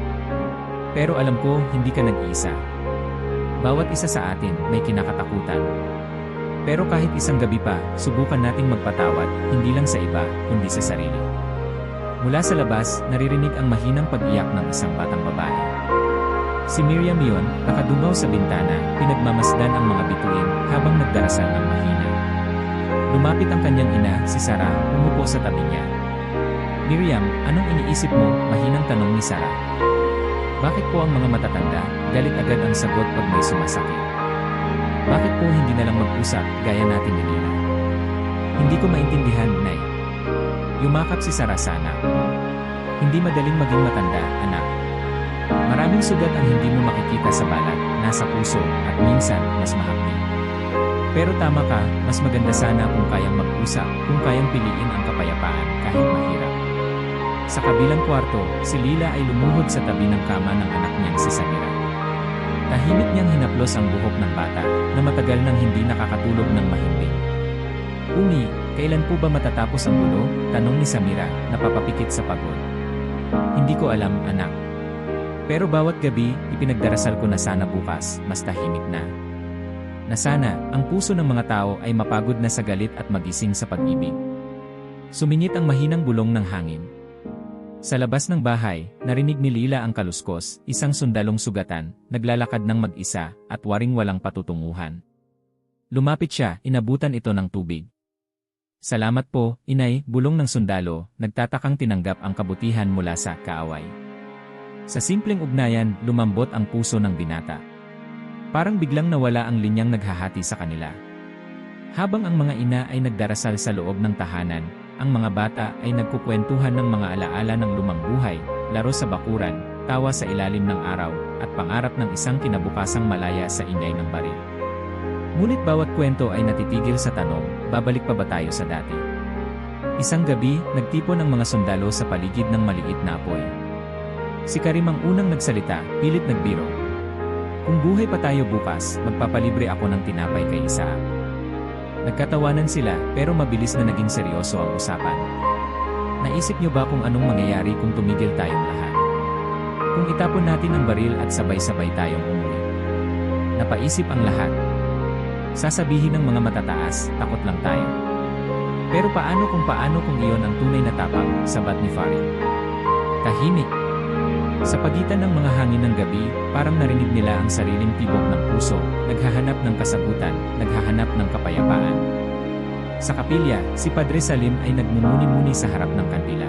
Pero alam ko, hindi ka nag-iisa. Bawat isa sa atin may kinakatakutan. Pero kahit isang gabi pa, subukan nating magpatawad, hindi lang sa iba, kundi sa sarili." Mula sa labas, naririnig ang mahinang pag-iyak ng isang batang babae. Si Miriam yun, nakadungaw sa bintana, pinagmamasdan ang mga bituin habang nagdarasal ng mahina. Lumapit ang kanyang ina, si Sarah, umupo sa tabi niya. "Miriam, anong iniisip mo?" mahinang tanong ni Sarah. "Bakit po ang mga matatanda, galit agad ang sagot pag may sumasakit? Bakit po hindi na lang mag-usap, gaya natin ni Nina?" "Hindi ko maintindihan, Nay." Yumakap si Sarah sa anak. "Hindi madaling maging matanda, anak. Maraming sugat ang hindi mo makikita sa balat, nasa puso, at minsan, mas mahapdi. Pero tama ka, mas maganda sana kung kayang mag-usap, kung kayang piliin ang kapayapaan kahit mahirap." Sa kabilang kwarto, si Lila ay lumuhod sa tabi ng kama ng anak niyang si Samira. Tahimik niyang hinaplos ang buhok ng bata, na matagal nang hindi nakakatulog ng mahimbing. "Umi, kailan po ba matatapos ang gulo?" tanong ni Samira, napapapikit sa pagod. "Hindi ko alam, anak. Pero bawat gabi, ipinagdarasal ko na sana bukas, mas tahimik na. Na sana, ang puso ng mga tao ay mapagod na sa galit at magising sa pag-ibig." Sumingit ang mahinang bulong ng hangin. Sa labas ng bahay, narinig ni Lila ang kaluskos, isang sundalong sugatan, naglalakad ng mag-isa, at waring walang patutunguhan. Lumapit siya, inabutan ito ng tubig. Salamat po, inay, bulong ng sundalo, nagtatakang tinanggap ang kabutihan mula sa kaaway. Sa simpleng ugnayan, lumambot ang puso ng binata. Parang biglang nawala ang linyang naghahati sa kanila. Habang ang mga ina ay nagdarasal sa loob ng tahanan, ang mga bata ay nagkukwentuhan ng mga alaala ng lumang buhay, laro sa bakuran, tawa sa ilalim ng araw, at pangarap ng isang kinabukasang malaya sa ingay ng baril. Ngunit bawat kwento ay natitigil sa tanong, babalik pa ba tayo sa dati? Isang gabi, nagtipon ang mga sundalo sa paligid ng maliit na apoy. Si Karim ang unang nagsalita, pilit nagbiro. Kung buhay pa tayo bukas, magpapalibre ako ng tinapay kay Isaac. Nagkatawanan sila, pero mabilis na naging seryoso ang usapan. Naisip niyo ba kung anong mangyayari kung tumigil tayong lahat? Kung itapon natin ang baril at sabay-sabay tayong umuwi. Napaisip ang lahat. Sasabihin ng mga matataas, takot lang tayo. Pero paano kung iyon ang tunay na tapang, sabat ni Farid. Tahimik. Sa pagitan ng mga hangin ng gabi, parang narinig nila ang sariling tibok ng puso, naghahanap ng kasagutan, naghahanap ng kapayapaan. Sa kapilya, si Padre Salim ay nagmumuni-muni sa harap ng kandila.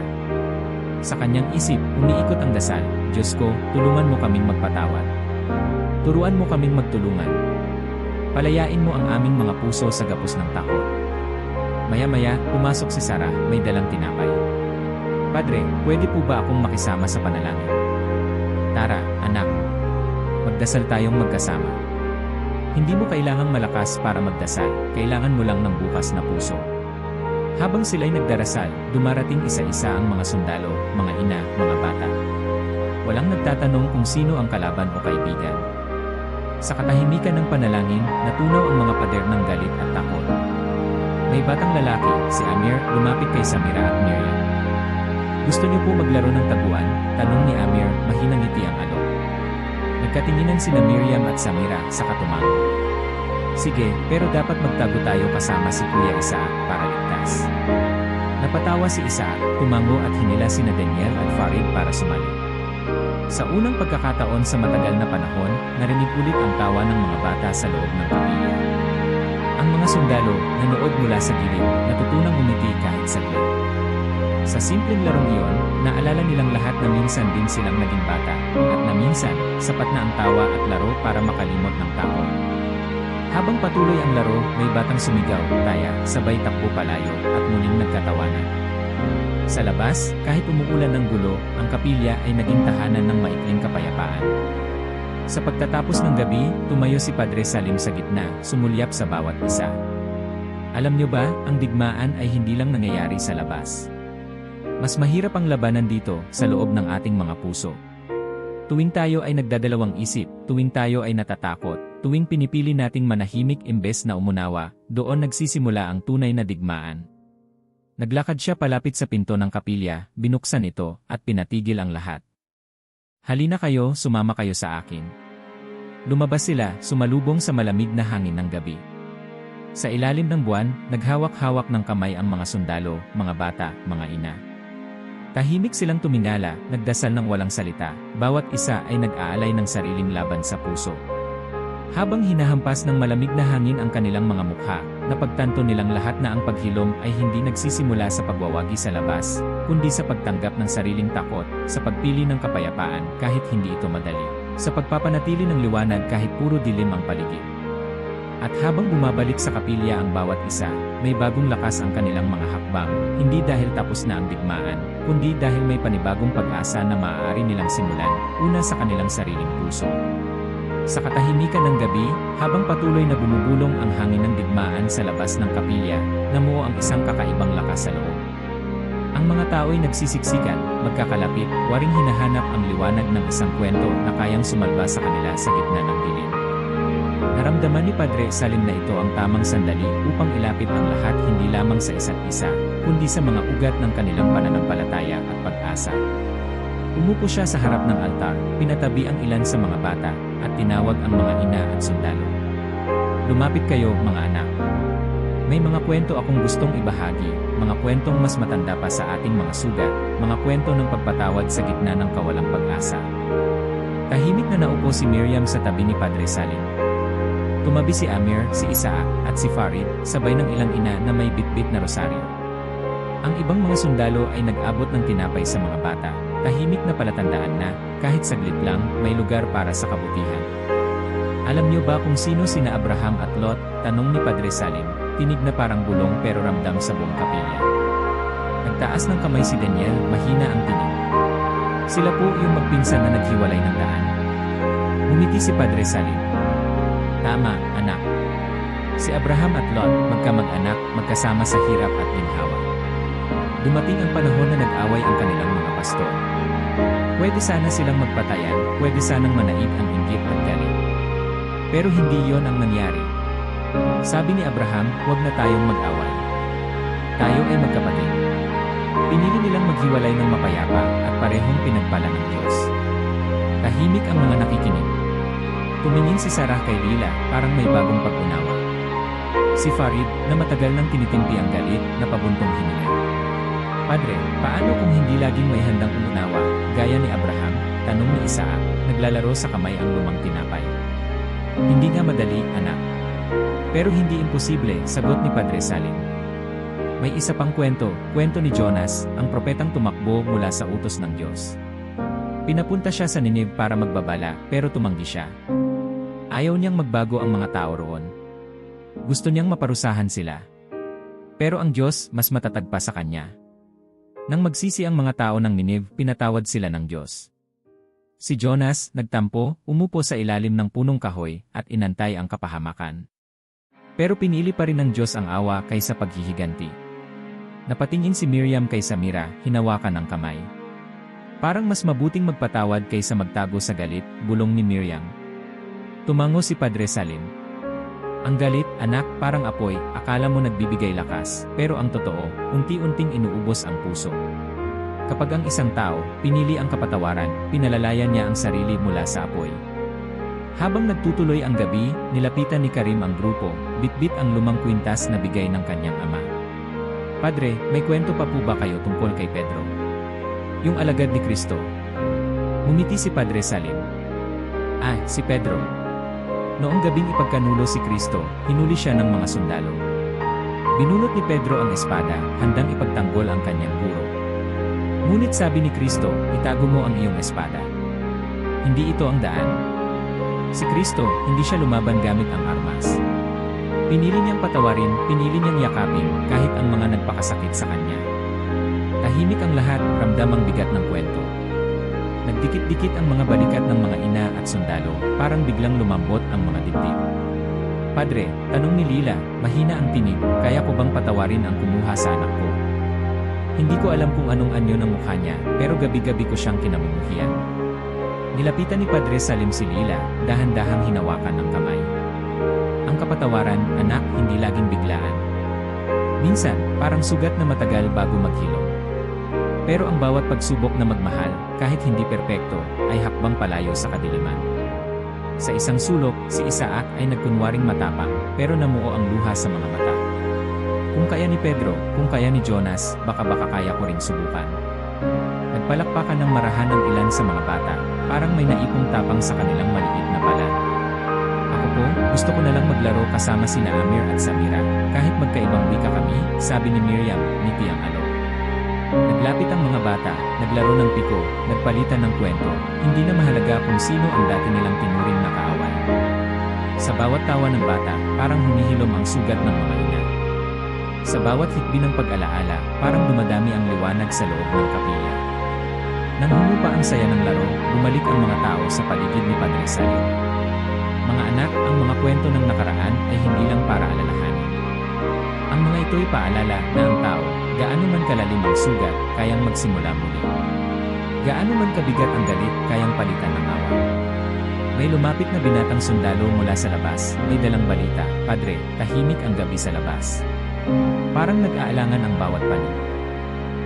Sa kanyang isip, umiikot ang dasal, Diyos ko, tulungan mo kaming magpatawad. Turuan mo kaming magtulungan. Palayain mo ang aming mga puso sa gapos ng takot. Maya-maya, pumasok si Sarah, may dalang tinapay. Padre, pwede po ba akong makisama sa panalangin? Tara, anak. Magdasal tayong magkasama. Hindi mo kailangang malakas para magdasal, kailangan mo lang ng bukas na puso. Habang sila'y nagdarasal, dumarating isa-isa ang mga sundalo, mga ina, mga bata. Walang nagtatanong kung sino ang kalaban o kaibigan. Sa katahimikan ng panalangin, natunaw ang mga pader ng galit at takot. May batang lalaki, si Amir, lumapit kay Samira at Miriam. Gusto niyo po maglaro ng taguan? Tanong ni Amir, mahinang ngiti ang alok. Nagkatinginan sina Miriam at Samira sa katumango. Sige, pero dapat magtago tayo kasama si Kuya Isaac para ligtas. Napatawa si Isaac, tumango at hinila sina Daniel at Farid para sumali. Sa unang pagkakataon sa matagal na panahon, narinig ulit ang tawa ng mga bata sa loob ng kapilya. Ang mga sundalo, nanood mula sa gilid, natutunang umiti kahit saglit. Sa simpleng larong iyon, naalala nilang lahat na minsan din silang naging bata, at na minsan, sapat na ang tawa at laro para makalimot ng takot. Habang patuloy ang laro, may batang sumigaw, taya, sabay takbo palayo, at muling nagkatawanan. Sa labas, kahit umuulan ng gulo, ang kapilya ay naging tahanan ng maikling kapayapaan. Sa pagtatapos ng gabi, tumayo si Padre Salim sa gitna, sumulyap sa bawat isa. Alam niyo ba, ang digmaan ay hindi lang nangyayari sa labas. Mas mahirap ang labanan dito, sa loob ng ating mga puso. Tuwing tayo ay nagdadalawang isip, tuwing tayo ay natatakot, tuwing pinipili nating manahimik imbes na umunawa, doon nagsisimula ang tunay na digmaan. Naglakad siya palapit sa pinto ng kapilya, binuksan ito, at pinatigil ang lahat. Halina kayo, sumama kayo sa akin. Lumabas sila, sumalubong sa malamig na hangin ng gabi. Sa ilalim ng buwan, naghawak-hawak ng kamay ang mga sundalo, mga bata, mga ina. Tahimik silang tumingala, nagdasal ng walang salita, bawat isa ay nag-aalay ng sariling laban sa puso. Habang hinahampas ng malamig na hangin ang kanilang mga mukha, napagtanto nilang lahat na ang paghilom ay hindi nagsisimula sa pagwawagi sa labas, kundi sa pagtanggap ng sariling takot, sa pagpili ng kapayapaan kahit hindi ito madali, sa pagpapanatili ng liwanag kahit puro dilim ang paligid. At habang bumabalik sa kapilya ang bawat isa, may bagong lakas ang kanilang mga hakbang, hindi dahil tapos na ang digmaan, kundi dahil may panibagong pag-asa na maaari nilang simulan, una sa kanilang sariling puso. Sa katahimikan ng gabi, habang patuloy na bumubulong ang hangin ng digmaan sa labas ng kapilya, namuo ang isang kakaibang lakas sa loob. Ang mga tao'y nagsisiksikan, magkakalapit, waring hinahanap ang liwanag ng isang kwento na kayang sumalba sa kanila sa gitna ng dilim. Naramdaman ni Padre Salim na ito ang tamang sandali upang ilapit ang lahat hindi lamang sa isa't isa, kundi sa mga ugat ng kanilang pananampalataya at pag-asa. Umupo siya sa harap ng altar, pinatabi ang ilan sa mga bata, at tinawag ang mga ina at sundalo. Lumapit kayo, mga anak. May mga kwento akong gustong ibahagi, mga kwentong mas matanda pa sa ating mga sugat, mga kwento ng pagpatawad sa gitna ng kawalang pag-asa. Tahimik na naupo si Miriam sa tabi ni Padre Salim. Tumabi si Amir, si Isaac, at si Farid, sabay ng ilang ina na may bitbit na rosaryo. Ang ibang mga sundalo ay nag-abot ng tinapay sa mga bata, tahimik na palatandaan na, kahit saglit lang, may lugar para sa kabutihan. Alam niyo ba kung sino sina Abraham at Lot? Tanong ni Padre Salim, tinig na parang bulong pero ramdam sa buong kapilya. Nagtaas ng kamay si Daniel, mahina ang tinig. Sila po yung magpinsan na naghiwalay ng daan. Ngumiti si Padre Salim. Tama, anak. Si Abraham at Lot, magkamag-anak, magkasama sa hirap at ginhawa. Dumating ang panahon na nag-away ang kanilang mga pastor. Pwede sana silang magpatayan, pwede sanang manaig ang inggit at galit. Pero hindi yon ang nangyari. Sabi ni Abraham, huwag na tayong mag-away. Tayo ay magkapatid. Pinili nilang maghiwalay ng mapayapa at parehong pinagpala ng Diyos. Tahimik ang mga nakikinig. Tumingin si Sarah kay Lila, parang may bagong pag-unawa. Si Farid, na matagal nang tinitimpi ang galit, napabuntong hininga. Padre, paano kung hindi laging may handang umunawa, gaya ni Abraham? Tanong ni Isaac, naglalaro sa kamay ang lumang tinapay. Hindi nga madali, anak. Pero hindi imposible, sagot ni Padre Salim. May isa pang kwento ni Jonas, ang propetang tumakbo mula sa utos ng Diyos. Pinapunta siya sa Nineveh para magbabala, pero tumanggi siya. Ayaw niyang magbago ang mga tao roon. Gusto niyang maparusahan sila. Pero ang Diyos, mas matatag pa sa kanya. Nang magsisi ang mga tao ng Nineveh, pinatawad sila ng Diyos. Si Jonas, nagtampo, umupo sa ilalim ng punong kahoy, at inantay ang kapahamakan. Pero pinili pa rin ng Diyos ang awa kaysa paghihiganti. Napatingin si Miriam kay Samira, hinawakan ang kamay. Parang mas mabuting magpatawad kaysa magtago sa galit, bulong ni Miriam. Tumango si Padre Salim. Ang galit, anak, parang apoy, akala mo nagbibigay lakas, pero ang totoo, unti-unting inuubos ang puso. Kapag ang isang tao, pinili ang kapatawaran, pinalalayan niya ang sarili mula sa apoy. Habang nagtutuloy ang gabi, nilapitan ni Karim ang grupo, bitbit ang lumang kwintas na bigay ng kanyang ama. Padre, may kwento pa po ba kayo tungkol kay Pedro? Yung alagad ni Kristo. Ngumiti si Padre Salim. Ah, si Pedro. Noong gabing ipagkanulo si Kristo, hinuli siya ng mga sundalo. Binunot ni Pedro ang espada, handang ipagtanggol ang kanyang guro. Ngunit sabi ni Kristo, itago mo ang iyong espada. Hindi ito ang daan. Si Kristo, hindi siya lumaban gamit ang armas. Pinili niyang patawarin, pinili niyang yakapin, kahit ang mga nagpakasakit sa kanya. Tahimik ang lahat, ramdam ang bigat ng kwento. Nagdikit-dikit ang mga balikat ng mga ina at sundalo, parang biglang lumambot ang mga dibdib. Padre, tanong ni Lila, mahina ang tinig, kaya ko bang patawarin ang kumuha sa anak ko? Hindi ko alam kung anong anyo ng mukha niya, pero gabi-gabi ko siyang kinamumuhian. Nilapitan ni Padre Salim si Lila, dahan-dahang hinawakan ng kamay. Ang kapatawaran, anak, hindi laging biglaan. Minsan, parang sugat na matagal bago maghilom. Pero ang bawat pagsubok na magmahal, kahit hindi perpekto, ay hakbang palayo sa kadiliman. Sa isang sulok, si Isaac ay nagkunwaring matapang, pero namuo ang luha sa mga mata. Kung kaya ni Pedro, kung kaya ni Jonas, baka kaya ko ring subukan. Nagpalakpakan ng marahan ang ilan sa mga bata, parang may naipong tapang sa kanilang maliit na palad. Ako po, gusto ko na lang maglaro kasama sina Amir at Samira, kahit magkaibang wika kami, sabi ni Miriam, ngiti ang alok. Naglapit ang mga bata, naglaro ng piko, nagpalitan ng kwento, hindi na mahalaga kung sino ang dati nilang tinuring na kaaway. Sa bawat tawa ng bata, parang humihilom ang sugat ng mga ina. Sa bawat hikbi ng pag-alaala, parang dumadami ang liwanag sa loob ng kapilya. Nang humupa ang saya ng laro, bumalik ang mga tao sa paligid ni Padre Salim. Mga anak, ang mga kwento ng nakaraan ay hindi lang para alalahanin. Ang mga ito'y paalala na ang tao, gaano man kalalim ang sugat, kayang magsimula muli. Gaano man kabigat ang galit, kayang palitan ng awa. May lumapit na binatang sundalo mula sa labas, may dalang balita, Padre, tahimik ang gabi sa labas. Parang nag-aalangan ang bawat panig.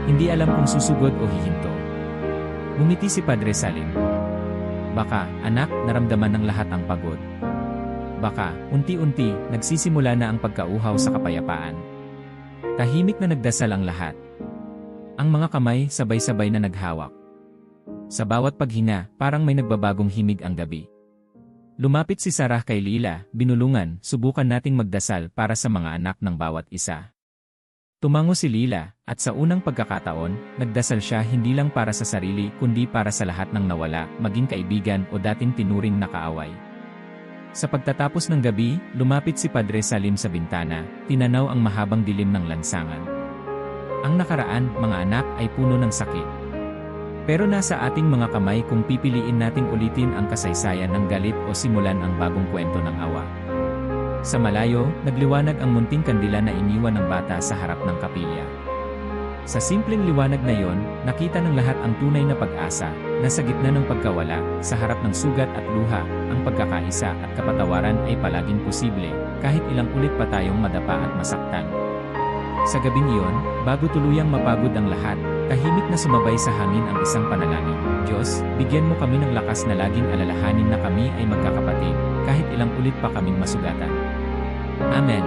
Hindi alam kung susugod o hihinto. Ngumiti si Padre Salim. Baka, anak, naramdaman ng lahat ang pagod. Baka, unti-unti, nagsisimula na ang pagkauhaw sa kapayapaan. Tahimik na nagdasal ang lahat. Ang mga kamay sabay-sabay na naghawak. Sa bawat paghinga, parang may nagbabagong himig ang gabi. Lumapit si Sarah kay Lila, binulungan, subukan nating magdasal para sa mga anak ng bawat isa. Tumango si Lila, at sa unang pagkakataon, nagdasal siya hindi lang para sa sarili kundi para sa lahat ng nawala, maging kaibigan o dating tinuring na kaaway. Sa pagtatapos ng gabi, lumapit si Padre Salim sa bintana, tinanaw ang mahabang dilim ng lansangan. Ang nakaraan, mga anak, ay puno ng sakit. Pero nasa ating mga kamay kung pipiliin nating ulitin ang kasaysayan ng galit o simulan ang bagong kwento ng awa. Sa malayo, nagliwanag ang munting kandila na iniwan ng bata sa harap ng kapilya. Sa simpleng liwanag na yon, nakita ng lahat ang tunay na pag-asa, na sa gitna ng pagkawala, sa harap ng sugat at luha, ang pagkakaisa at kapatawaran ay palaging posible, kahit ilang ulit pa tayong madapa at masaktan. Sa gabing iyon, bago tuluyang mapagod ang lahat, tahimik na sumabay sa hangin ang isang panalangin. Diyos, bigyan mo kami ng lakas na laging alalahanin na kami ay magkakapatid, kahit ilang ulit pa kaming masugatan. Amen.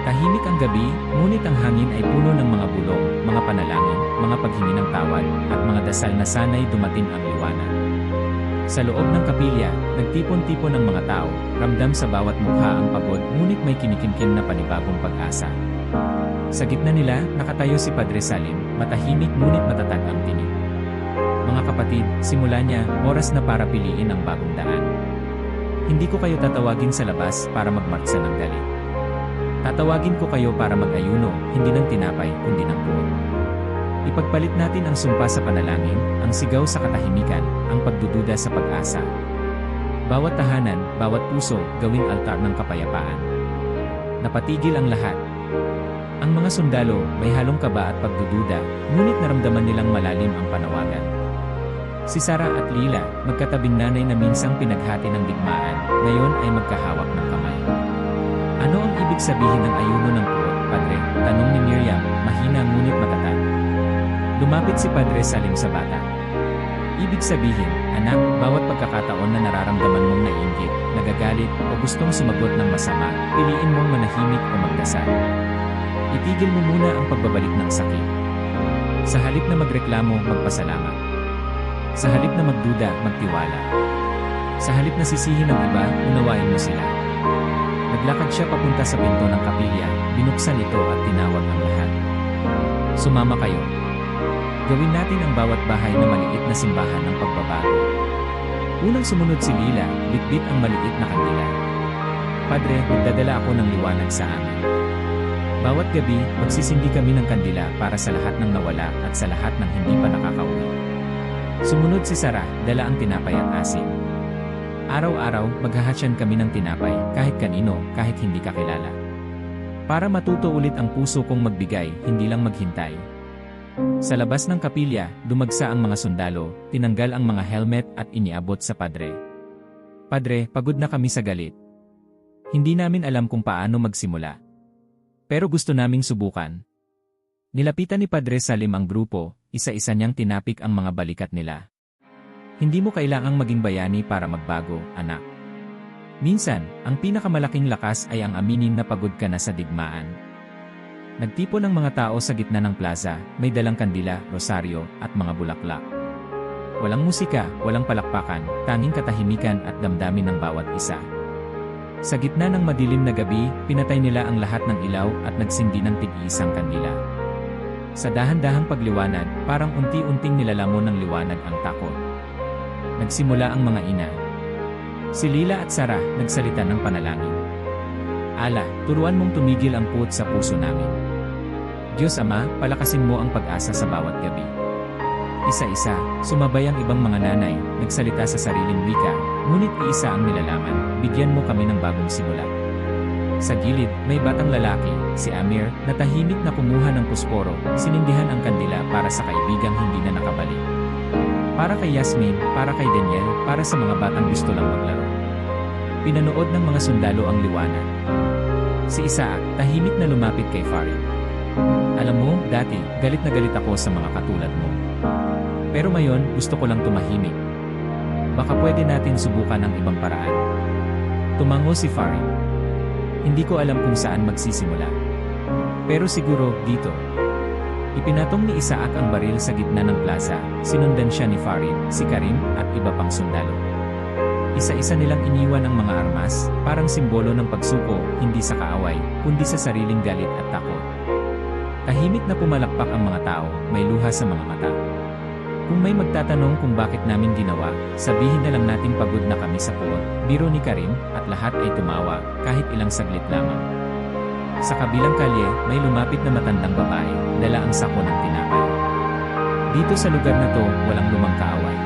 Tahimik ang gabi, ngunit ang hangin ay puno ng mga bulong, mga panalangin, mga paghingi ng tawad, at mga dasal na sana'y dumating ang liwanag. Sa loob ng kapilya, nagtipon-tipon ang mga tao, ramdam sa bawat mukha ang pagod, ngunit may kinikimkim na panibagong pag-asa. Sa gitna nila, nakatayo si Padre Salim, matahimik ngunit matatag ang tinig. Mga kapatid, simula niya, oras na para piliin ang bagong daan. Hindi ko kayo tatawagin sa labas para magmartsa ng galit. Tatawagin ko kayo para mag-ayuno, hindi ng tinapay, kundi ng buo. Ipagpalit natin ang sumpa sa panalangin, ang sigaw sa katahimikan, ang pagdududa sa pag-asa. Bawat tahanan, bawat puso, gawing altar ng kapayapaan. Napatigil ang lahat. Ang mga sundalo, may halong kaba at pagdududa, ngunit naramdaman nilang malalim ang panawagan. Si Sarah at Lila, magkatabing nanay na minsang pinaghati ng digmaan, ngayon ay magkahawak ng kamay. Ano ang ibig sabihin ng ayuno ng puot, Padre? Tanong ni Miriam, mahina ngunit matatag. Lumapit si Padre Salim sa bata. Ibig sabihin, anak, bawat pagkakataon na nararamdaman mong naiinggit, nagagalit, o gustong sumagot ng masama, piliin mong manahimik o magdasal. Itigil mo muna ang pagbabalik ng sakit. Sa halip na magreklamo, magpasalamat. Sa halip na magduda, magtiwala. Sa halip na sisihin ng iba, unawain mo sila. Naglakad siya papunta sa pinto ng kapilya, binuksan ito at tinawag ang lahat. Sumama kayo. Gawin natin ang bawat bahay na maliit na simbahan ng pagbabago. Unang sumunod si Lila, bitbit ang maliit na kandila. Padre, magdadala ako ng liwanag sa amin. Bawat gabi, magsisindi kami ng kandila para sa lahat ng nawala at sa lahat ng hindi pa nakakauwi. Sumunod si Sarah, dala ang tinapay at asin. Araw-araw, maghahatsyan kami ng tinapay, kahit kanino, kahit hindi kakilala. Para matuto ulit ang puso kong magbigay, hindi lang maghintay. Sa labas ng kapilya, dumagsa ang mga sundalo, tinanggal ang mga helmet at iniabot sa Padre. Padre, pagod na kami sa galit. Hindi namin alam kung paano magsimula. Pero gusto naming subukan. Nilapitan ni Padre Salim ang grupo, isa-isa niyang tinapik ang mga balikat nila. Hindi mo kailangang maging bayani para magbago, anak. Minsan, ang pinakamalaking lakas ay ang aminin na pagod ka na sa digmaan. Nagtipon ang mga tao sa gitna ng plaza, may dalang kandila, rosaryo, at mga bulaklak. Walang musika, walang palakpakan, tanging katahimikan at damdamin ng bawat isa. Sa gitna ng madilim na gabi, pinatay nila ang lahat ng ilaw at nagsindi ng tig-iisang kandila. Sa dahan-dahang pagliwanag, parang unti-unting nilalamon ng liwanag ang takot. Nagsimula ang mga ina. Si Lila at Sarah, nagsalita ng panalangin. Ala, turuan mong tumigil ang puot sa puso namin. Diyos Ama, palakasin mo ang pag-asa sa bawat gabi. Isa-isa, sumabay ang ibang mga nanay, nagsalita sa sariling wika, ngunit iisa ang nilalaman, bigyan mo kami ng bagong simula. Sa gilid, may batang lalaki, si Amir, na tahimik na kumuha ng pusporo, sinindihan ang kandila para sa kaibigang hindi na nakabalik. Para kay Yasmin, para kay Daniel, para sa mga batang gusto lang maglaro. Pinanood ng mga sundalo ang liwanag. Si Isaac, tahimik na lumapit kay Farid. Alam mo, dati, galit na galit ako sa mga katulad mo. Pero ngayon, gusto ko lang tumahimik. Baka pwede natin subukan ang ibang paraan. Tumango si Farid. Hindi ko alam kung saan magsisimula. Pero siguro, dito. Ipinatong ni Isaac ang baril sa gitna ng plaza, sinundan siya ni Farid, si Karim, at iba pang sundalo. Isa-isa nilang iniwan ang mga armas, parang simbolo ng pagsuko, hindi sa kaaway, kundi sa sariling galit at takot. Tahimik na pumalakpak ang mga tao, may luha sa mga mata. Kung may magtatanong kung bakit namin ginawa, sabihin na lang nating pagod na kami sa puot, biro ni Karim, at lahat ay tumawa, kahit ilang saglit lamang. Sa kabilang kalye, may lumapit na matandang babae, dala ang sako ng tinapay. Dito sa lugar na to, walang lumang kaaway.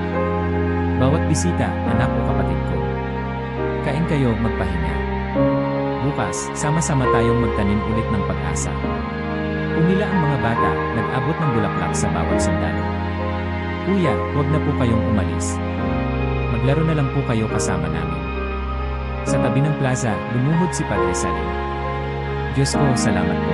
Bawat bisita, anak o kapatid ko. Kain kayo, magpahinga. Bukas, sama-sama tayong magtanim ulit ng pag-asa. Pumila ang mga bata, nag-abot ng bulaklak sa bawat sundalo. Kuya, huwag na po kayong umalis. Maglaro na lang po kayo kasama namin. Sa tabi ng plaza, lumuhod si Padre Salim. Diyos ko, salamat po.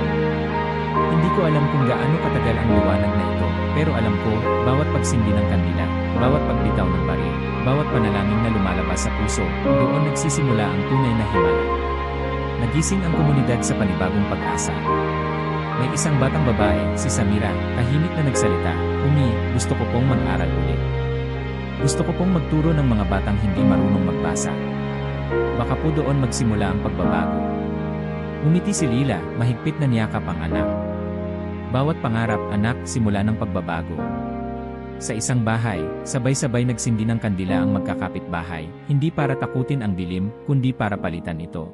Hindi ko alam kung gaano katagal ang liwanag na ito, pero alam ko, bawat pagsindi ng kandila, bawat pagbitaw ng baril, bawat panalangin na lumalabas sa puso, doon nagsisimula ang tunay na himala. Nagising ang komunidad sa panibagong pag-asa. May isang batang babae, si Samira, tahimik na nagsalita, "Umi, gusto ko pong mag-aral ulit. Gusto ko pong magturo ng mga batang hindi marunong magbasa. Baka po doon magsimula ang pagbabago." Ngumiti si Lila, mahigpit na niyakap ang anak. Bawat pangarap, anak, simula ng pagbabago. Sa isang bahay, sabay-sabay nagsindi ng kandila ang magkakapitbahay, hindi para takutin ang dilim, kundi para palitan ito.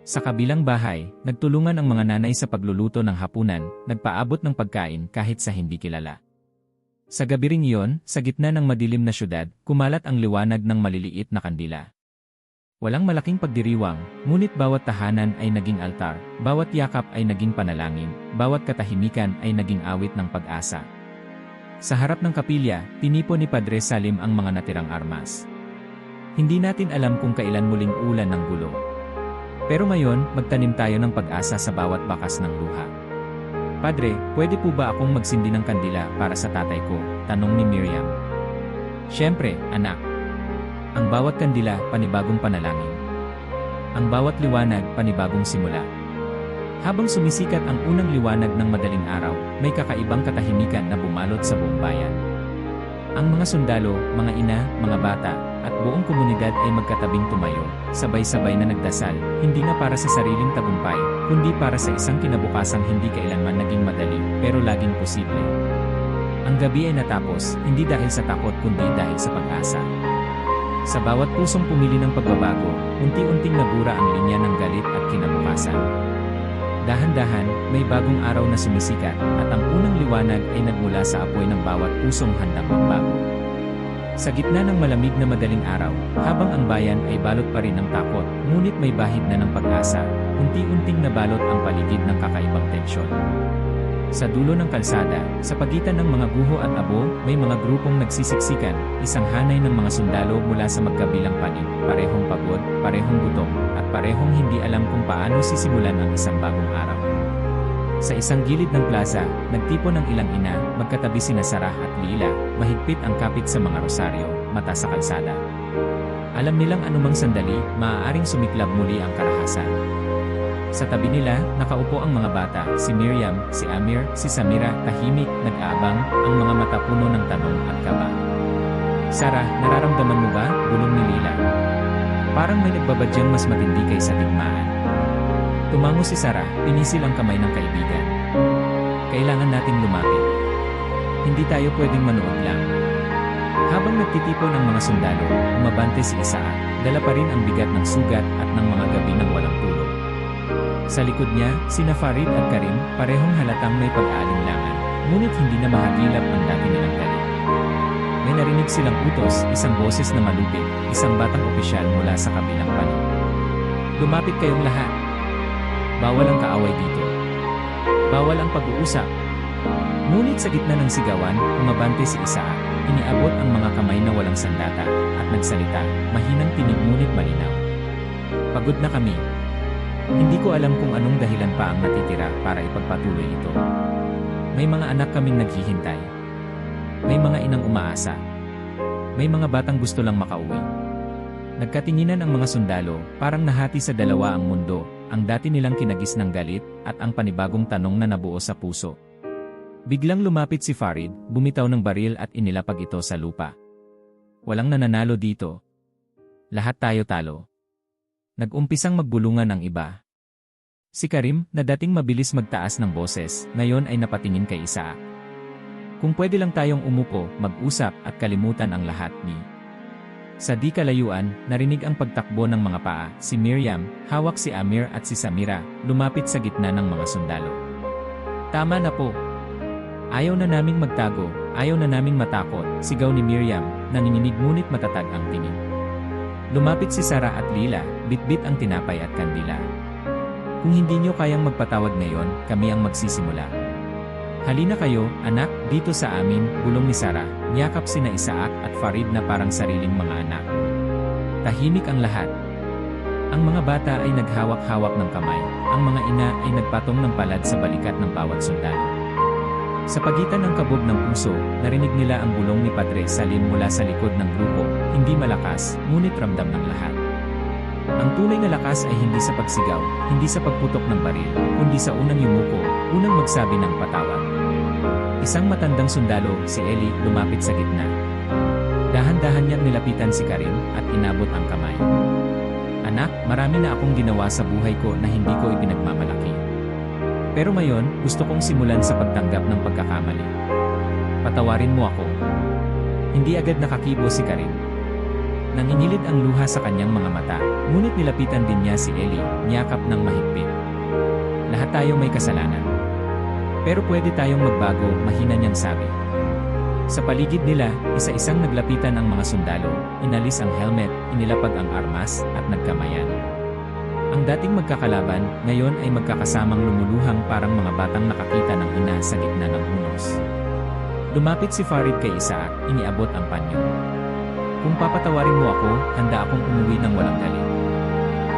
Sa kabilang bahay, nagtulungan ang mga nanay sa pagluluto ng hapunan, nagpaabot ng pagkain kahit sa hindi kilala. Sa gabi ring iyon, sa gitna ng madilim na syudad, kumalat ang liwanag ng maliliit na kandila. Walang malaking pagdiriwang, ngunit bawat tahanan ay naging altar, bawat yakap ay naging panalangin, bawat katahimikan ay naging awit ng pag-asa. Sa harap ng kapilya, tinipon ni Padre Salim ang mga natirang armas. Hindi natin alam kung kailan muling ulan ng gulo. Pero ngayon, magtanim tayo ng pag-asa sa bawat bakas ng luha. Padre, pwede po ba akong magsindi ng kandila para sa tatay ko? Tanong ni Miriam. Siyempre, anak. Ang bawat kandila, panibagong panalangin. Ang bawat liwanag, panibagong simula. Habang sumisikat ang unang liwanag ng madaling araw, may kakaibang katahimikan na bumalot sa buong bayan. Ang mga sundalo, mga ina, mga bata, at buong komunidad ay magkatabing tumayo, sabay-sabay na nagdasal, hindi na para sa sariling tagumpay, kundi para sa isang kinabukasang hindi kailanman naging madali, pero laging posible. Ang gabi ay natapos, hindi dahil sa takot kundi dahil sa pag-asa. Sa bawat pusong pumili ng pagbabago, unti-unting nabura ang linya ng galit at kinabukasan. Dahan-dahan, may bagong araw na sumisikat, at ang unang liwanag ay nagmula sa apoy ng bawat pusong handang magbago. Sa gitna ng malamig na madaling araw, habang ang bayan ay balot pa rin ng takot, ngunit may bahid na ng pag-asa, unti-unting nabalot ang paligid ng kakaibang tensyon. Sa dulo ng kalsada, sa pagitan ng mga guho at abo, may mga grupong nagsisiksikan, isang hanay ng mga sundalo mula sa magkabilang panig, parehong pagod, parehong gutom, at parehong hindi alam kung paano sisimulan ang isang bagong araw. Sa isang gilid ng plaza, nagtipon ng ilang ina, magkatabi sina Sarah at Lila, mahigpit ang kapit sa mga rosaryo, mata sa kalsada. Alam nilang anumang sandali, maaaring sumiklab muli ang karahasan. Sa tabi nila, nakaupo ang mga bata, si Miriam, si Amir, si Samira, tahimik, nag-aabang, ang mga mata puno ng tanong at kaba. Sarah, nararamdaman mo ba? Bulong ni Lila. Parang may nagbabadyang mas matindi kaysa digmaan. Tumango si Sarah, pinisil ang kamay ng kaibigan. Kailangan nating lumapit. Hindi tayo pwedeng manood lang. Habang nagtitipon ang mga sundalo, umabante si Isaac, dala pa rin ang bigat ng sugat at ng mga gabi ng walang tulog. Sa likod niya, sina Farid at Karim, parehong halatang may pag-aalinlangan, ngunit hindi na mahagilap ang dati nilang galit. May narinig silang utos, isang boses na malupit, isang batang opisyal mula sa kabilang panig. Lumapit kayong lahat. Bawal ang kaaway dito. Bawal ang pag-uusap. Ngunit sa gitna ng sigawan, umabante si Isaac, iniabot ang mga kamay na walang sandata, at nagsalita, mahinang tinig ngunit malinaw. Pagod na kami. Hindi ko alam kung anong dahilan pa ang natitira para ipagpatuloy ito. May mga anak kaming naghihintay. May mga inang umaasa. May mga batang gusto lang makauwi. Nagkatinginan ang mga sundalo, parang nahati sa dalawa ang mundo, ang dati nilang kinagis ng galit, at ang panibagong tanong na nabuo sa puso. Biglang lumapit si Farid, bumitaw ng baril at inilapag ito sa lupa. Walang nananalo dito. Lahat tayo talo. Nag-umpisang magbulungan ang iba. Si Karim, na dating mabilis magtaas ng boses, ngayon ay napatingin kay Isaac. Kung pwede lang tayong umupo, mag-usap at kalimutan ang lahat ni. Sa di kalayuan, narinig ang pagtakbo ng mga paa. Si Miriam, hawak si Amir at si Samira, lumapit sa gitna ng mga sundalo. Tama na po. Ayaw na naming magtago, ayaw na naming matakot, sigaw ni Miriam, nanginginig ngunit matatag ang tingin. Lumapit si Sarah at Lila, bitbit ang tinapay at kandila. Kung hindi nyo kayang magpatawad ngayon, kami ang magsisimula. Halina kayo, anak, dito sa amin, bulong ni Sarah, niyakap sina Isaac at Farid na parang sariling mga anak. Tahimik ang lahat. Ang mga bata ay naghawak-hawak ng kamay, ang mga ina ay nagpatong ng palad sa balikat ng bawat sundalo. Sa pagitan ng kabog ng puso, narinig nila ang bulong ni Padre Salim mula sa likod ng grupo, hindi malakas, ngunit ramdam ng lahat. Ang tunay na lakas ay hindi sa pagsigaw, hindi sa pagputok ng baril, kundi sa unang yumuko, unang magsabi ng patawad. Isang matandang sundalo, si Eli, lumapit sa gitna. Dahan-dahan niyang nilapitan si Karim at inabot ang kamay. Anak, marami na akong ginawa sa buhay ko na hindi ko ipinagmamalaki. Pero ngayon, gusto kong simulan sa pagtanggap ng pagkakamali. Patawarin mo ako. Hindi agad nakakibo si Karim. Nangingilit ang luha sa kanyang mga mata, ngunit nilapitan din niya si Eli, niyakap ng mahigpit. Lahat tayo may kasalanan. Pero pwede tayong magbago, mahina niyang sabi. Sa paligid nila, isa-isang naglapitan ang mga sundalo, inalis ang helmet, inilapag ang armas, at nagkamayan. Ang dating magkakalaban, ngayon ay magkakasamang lumuluhang parang mga batang nakakita ng ina sa gitna ng hunos. Lumapit si Farid kay Isaac, iniabot ang panyo. Kung papatawarin mo ako, handa akong umuwi ng walang galit.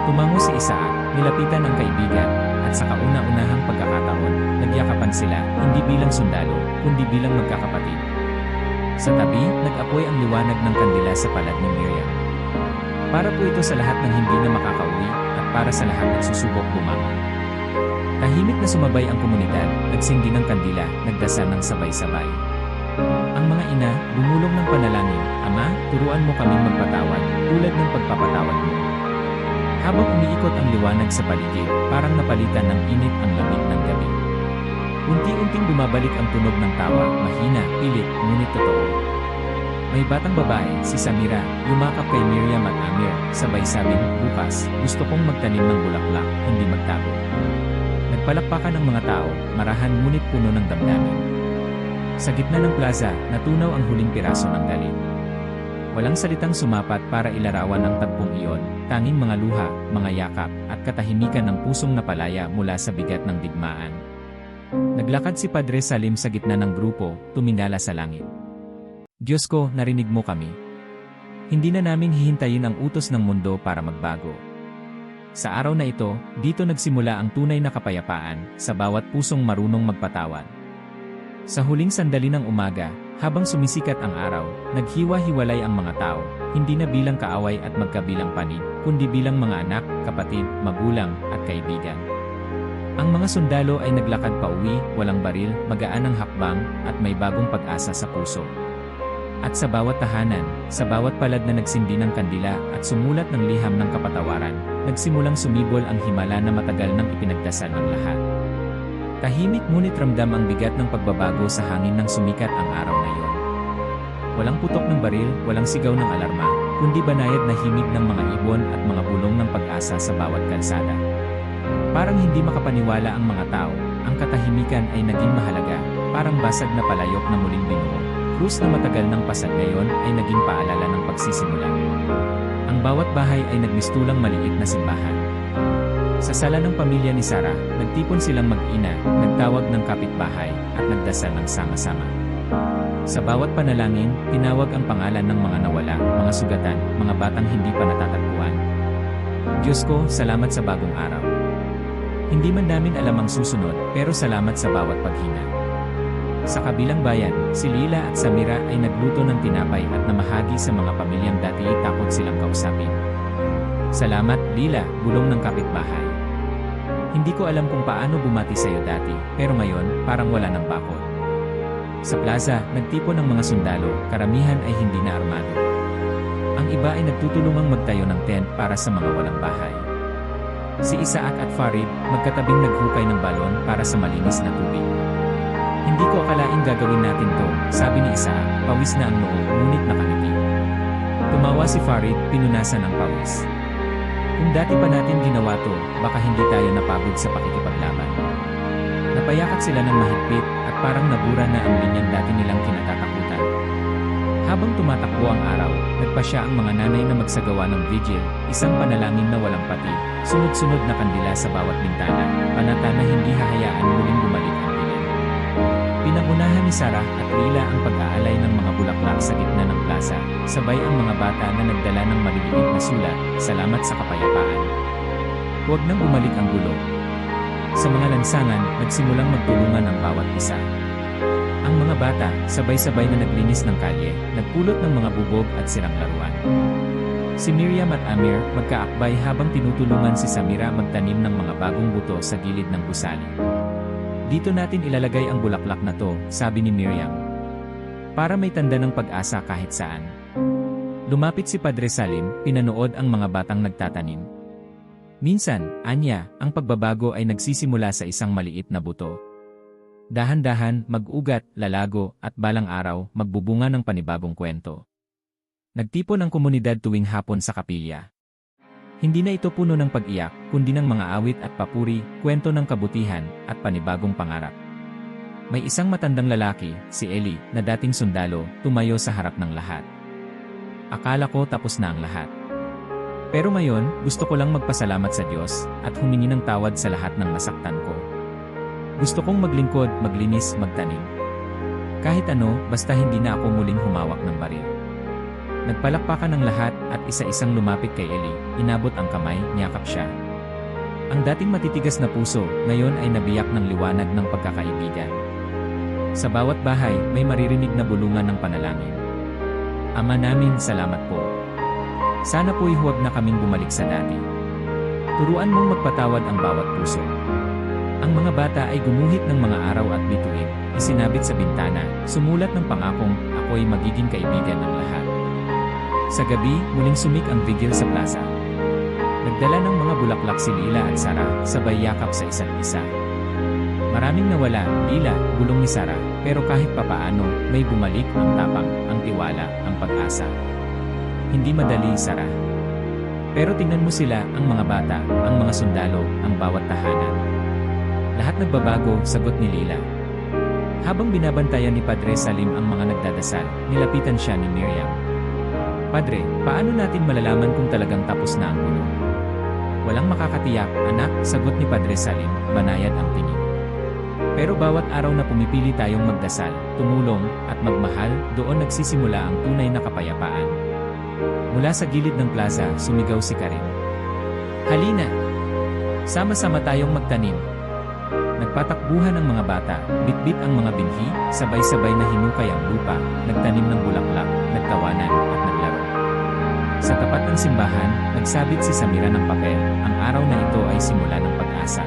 Tumango si Isaac, nilapitan ang kaibigan, at sa kauna-unahang pagkakataon, nagyakapan sila, hindi bilang sundalo, kundi bilang magkakapatid. Sa tabi, nag-apoy ang liwanag ng kandila sa palad ni Miriam. Para po ito sa lahat ng hindi na makakauwi, at para sa lahat ng susubok bumangon. Tahimik na sumabay ang komunidad, nagsindi ng kandila, nagdasal ng sabay-sabay. Ang mga ina, bumulong ng panalangin, Ama, turuan mo kaming magpatawad, tulad ng pagpapatawad mo. Habang umiikot ang liwanag sa paligid, parang napalitan ng init ang lamig ng gabi. Unti-unting bumabalik ang tunog ng tawa, mahina, pilit, ngunit totoo. May batang babae, si Samira, yumakap kay Miriam at Amir, sabay sabing, bukas, gusto kong magtanim ng bulaklak, hindi magtago. Nagpalakpakan ang mga tao, marahan ngunit puno ng damdamin. Sa gitna ng plaza, natunaw ang huling piraso ng galit. Walang salitang sumapat para ilarawan ang tagpong iyon, tanging mga luha, mga yakap, at katahimikan ng pusong napalaya mula sa bigat ng digmaan. Naglakad si Padre Salim sa gitna ng grupo, tumindala sa langit. Diyos ko, narinig mo kami. Hindi na namin hihintayin ang utos ng mundo para magbago. Sa araw na ito, dito nagsimula ang tunay na kapayapaan, sa bawat pusong marunong magpatawad. Sa huling sandali ng umaga, habang sumisikat ang araw, naghiwa-hiwalay ang mga tao, hindi na bilang kaaway at magkabilang panig, kundi bilang mga anak, kapatid, magulang, at kaibigan. Ang mga sundalo ay naglakad pauwi, walang baril, magaan ang hakbang, at may bagong pag-asa sa puso. At sa bawat tahanan, sa bawat palad na nagsindi ng kandila at sumulat ng liham ng kapatawaran, nagsimulang sumibol ang himala na matagal nang ipinagdasal ng lahat. Tahimik ngunit ramdam ang bigat ng pagbabago sa hangin nang sumikat ang araw na iyon. Walang putok ng baril, walang sigaw ng alarma, kundi banayad na himig ng mga ibon at mga bulong ng pag-asa sa bawat kalsada. Parang hindi makapaniwala ang mga tao, ang katahimikan ay naging mahalaga, parang basag na palayok na muling binuo. Krus na matagal ng pasag ngayon ay naging paalala ng pagsisimula. Ang bawat bahay ay nagmistulang maliit na simbahan. Sa sala ng pamilya ni Sarah, nagtipon silang mag-ina, nagtawag ng kapitbahay, at nagdasal ng sama-sama. Sa bawat panalangin, tinawag ang pangalan ng mga nawala, mga sugatan, mga batang hindi pa natatagpuan. Diyos ko, salamat sa bagong araw. Hindi man namin alam ang susunod, pero salamat sa bawat paghina. Sa kabilang bayan, si Lila at Samira ay nagluto ng tinapay at namahagi sa mga pamilyang dati takot silang kausapin. Salamat, Lila, bulong ng kapitbahay. Hindi ko alam kung paano bumati sa'yo dati, pero ngayon, parang wala ng bakod. Sa plaza, nagtipon ng mga sundalo, karamihan ay hindi na armado. Ang iba ay nagtutulungang magtayo ng tent para sa mga walang bahay. Si Isaac at Farid, magkatabing naghukay ng balon para sa malinis na tubig. Hindi ko akalaing gagawin natin to, sabi ni Isaac, pawis na ang noo, ngunit nakangiti. Tumawa si Farid, pinunasan ang pawis. Kung dati pa natin ginawa to, baka hindi tayo napagod sa pakikipaglaban. Napayakat sila ng mahigpit at parang nabura na ang linyang dati nilang kinatatakutan. Habang tumatakbo ang araw, nagpasya ang mga nanay na magsagawa ng vigil, isang panalangin na walang patid, sunod-sunod na kandila sa bawat bintana, panata na hindi hahayaan muling bumalik ang dilim. Pinangunahan ni Sarah at Lila ang pag-aalay ng mga bulaklak sa gitna ng plaza, sabay ang mga bata na nagdala ng maliliit na sulat, "Salamat sa kapayapaan." Huwag nang bumalik ang gulo. Sa mga lansangan, nagsimulang magtulungan ang bawat isa. Ang mga bata, sabay-sabay na naglinis ng kalye, nagpulot ng mga bubog at sirang laruan. Si Miriam at Amir, magkaakbay habang tinutulungan si Samira magtanim ng mga bagong buto sa gilid ng gusali. "Dito natin ilalagay ang bulaklak na to," sabi ni Miriam. "Para may tanda ng pag-asa kahit saan." Lumapit si Padre Salim, pinanood ang mga batang nagtatanim. Minsan, anya, ang pagbabago ay nagsisimula sa isang maliit na buto. Dahan-dahan, mag-ugat, lalago, at balang araw, magbubunga ng panibagong kwento. Nagtipon ang komunidad tuwing hapon sa kapilya. Hindi na ito puno ng pag-iyak, kundi ng mga awit at papuri, kwento ng kabutihan, at panibagong pangarap. May isang matandang lalaki, si Eli, na dating sundalo, tumayo sa harap ng lahat. "Akala ko tapos na ang lahat. Pero ngayon, gusto ko lang magpasalamat sa Diyos, at humingi ng tawad sa lahat ng nasaktan ko. Gusto kong maglingkod, maglinis, magtanim. Kahit ano, basta hindi na ako muling humawak ng baril." Nagpalakpakan ng lahat at isa-isang lumapit kay Eli, inabot ang kamay, niyakap siya. Ang dating matitigas na puso, ngayon ay nabiyak ng liwanag ng pagkakaibigan. Sa bawat bahay, may maririnig na bulungan ng panalangin. "Ama namin, salamat po. Sana po'y huwag na kaming bumalik sa dati. Turuan mong magpatawad ang bawat puso." Ang mga bata ay gumuhit ng mga araw at bituin, isinabit sa bintana, sumulat ng pangakong, "Ako'y magiging kaibigan ng lahat." Sa gabi, muling sumik ang vigil sa plaza. Nagdala ng mga bulaklak si Lila at Sarah, sabay yakap sa isa't isa. "Maraming nawala, Lila," bulong ni Sarah, "pero kahit papaano, may bumalik ang tapang, ang tiwala, ang pag-asa." "Hindi madali, Sarah. Pero tingnan mo sila, ang mga bata, ang mga sundalo, ang bawat tahanan. Lahat nagbabago," sagot ni Lila. Habang binabantayan ni Padre Salim ang mga nagdadasal, nilapitan siya ni Miriam. "Padre, paano natin malalaman kung talagang tapos na ang gulo?" "Walang makakatiyak, anak," sagot ni Padre Salim, banayad ang tingin. "Pero bawat araw na pumipili tayong magdasal, tumulong, at magmahal, doon nagsisimula ang tunay na kapayapaan." Mula sa gilid ng plaza, sumigaw si Karin. "Halina! Sama-sama tayong magtanim." Nagpatakbuhan ang mga bata, bitbit ang mga binhi, sabay-sabay na hinukay ang lupa, nagtanim ng bulaklak, nagtawanan, at naglaro. Sa tapat ng simbahan, nagsabit si Samira ng papel, ang araw na ito ay simula ng pag-asa.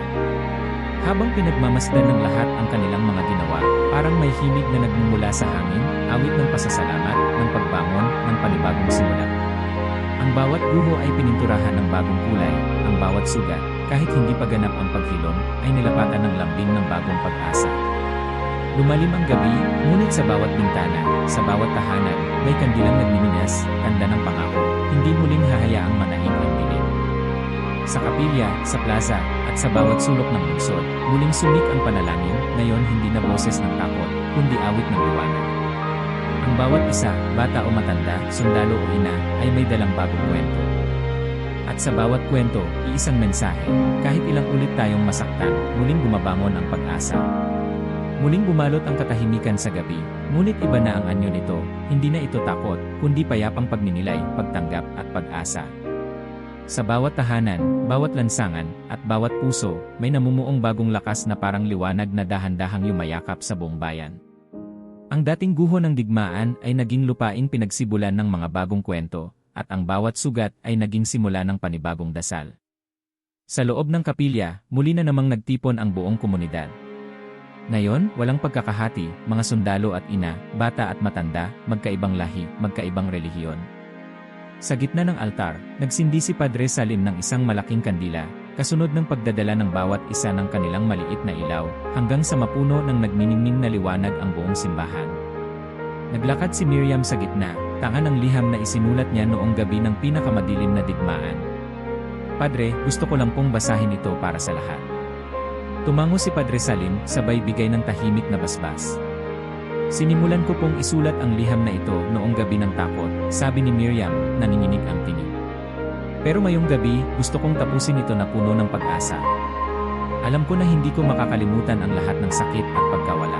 Habang pinagmamasdan ng lahat ang kanilang mga ginawa, parang may himig na nagmumula sa hangin, awit ng pasasalamat, ng pagbangon, ng panibagong simula. Ang bawat guho ay pininturahan ng bagong kulay, ang bawat sugat, kahit hindi pa ganap ang paghilom, ay nilapatan ng lambing ng bagong pag-asa. Lumalim ang gabi, ngunit sa bawat bintana, sa bawat tahanan, may kandilang nagmiminas, tanda ng pangako, hindi muling hahayaang manaig ang dilim. Sa kapilya, sa plaza, at sa bawat sulok ng lungsod, muling sumik ang panalangin, ngayon hindi na boses ng takot, kundi awit ng liwanag. Ang bawat isa, bata o matanda, sundalo o ina, ay may dalang bagong kwento. At sa bawat kwento, iisang mensahe, kahit ilang ulit tayong masaktan, muling bumabangon ang pag-asa. Muling bumalot ang katahimikan sa gabi, ngunit iba na ang anyo nito, hindi na ito takot, kundi payapang pagninilay, pagtanggap at pag-asa. Sa bawat tahanan, bawat lansangan, at bawat puso, may namumuong bagong lakas na parang liwanag na dahan-dahang yumayakap sa buong bayan. Ang dating guho ng digmaan ay naging lupaing pinagsibulan ng mga bagong kwento, at ang bawat sugat ay naging simula ng panibagong dasal. Sa loob ng kapilya, muli na namang nagtipon ang buong komunidad. Ngayon, walang pagkakahati, mga sundalo at ina, bata at matanda, magkaibang lahi, magkaibang relihiyon. Sa gitna ng altar, nagsindi si Padre Salim ng isang malaking kandila, kasunod ng pagdadala ng bawat isa ng kanilang maliit na ilaw, hanggang sa mapuno ng nagniningning na liwanag ang buong simbahan. Naglakad si Miriam sa gitna, tanga ng liham na isinulat niya noong gabi ng pinakamadilim na digmaan. Padre, gusto ko lang pong basahin ito para sa lahat. Tumango si Padre Salim, sabay bigay ng tahimik na basbas. Sinimulan ko pong isulat ang liham na ito noong gabi ng takot, sabi ni Miriam, nanginginig ang tinig. Pero ngayong gabi, gusto kong tapusin ito na puno ng pag-asa. Alam ko na hindi ko makakalimutan ang lahat ng sakit at pagkawala.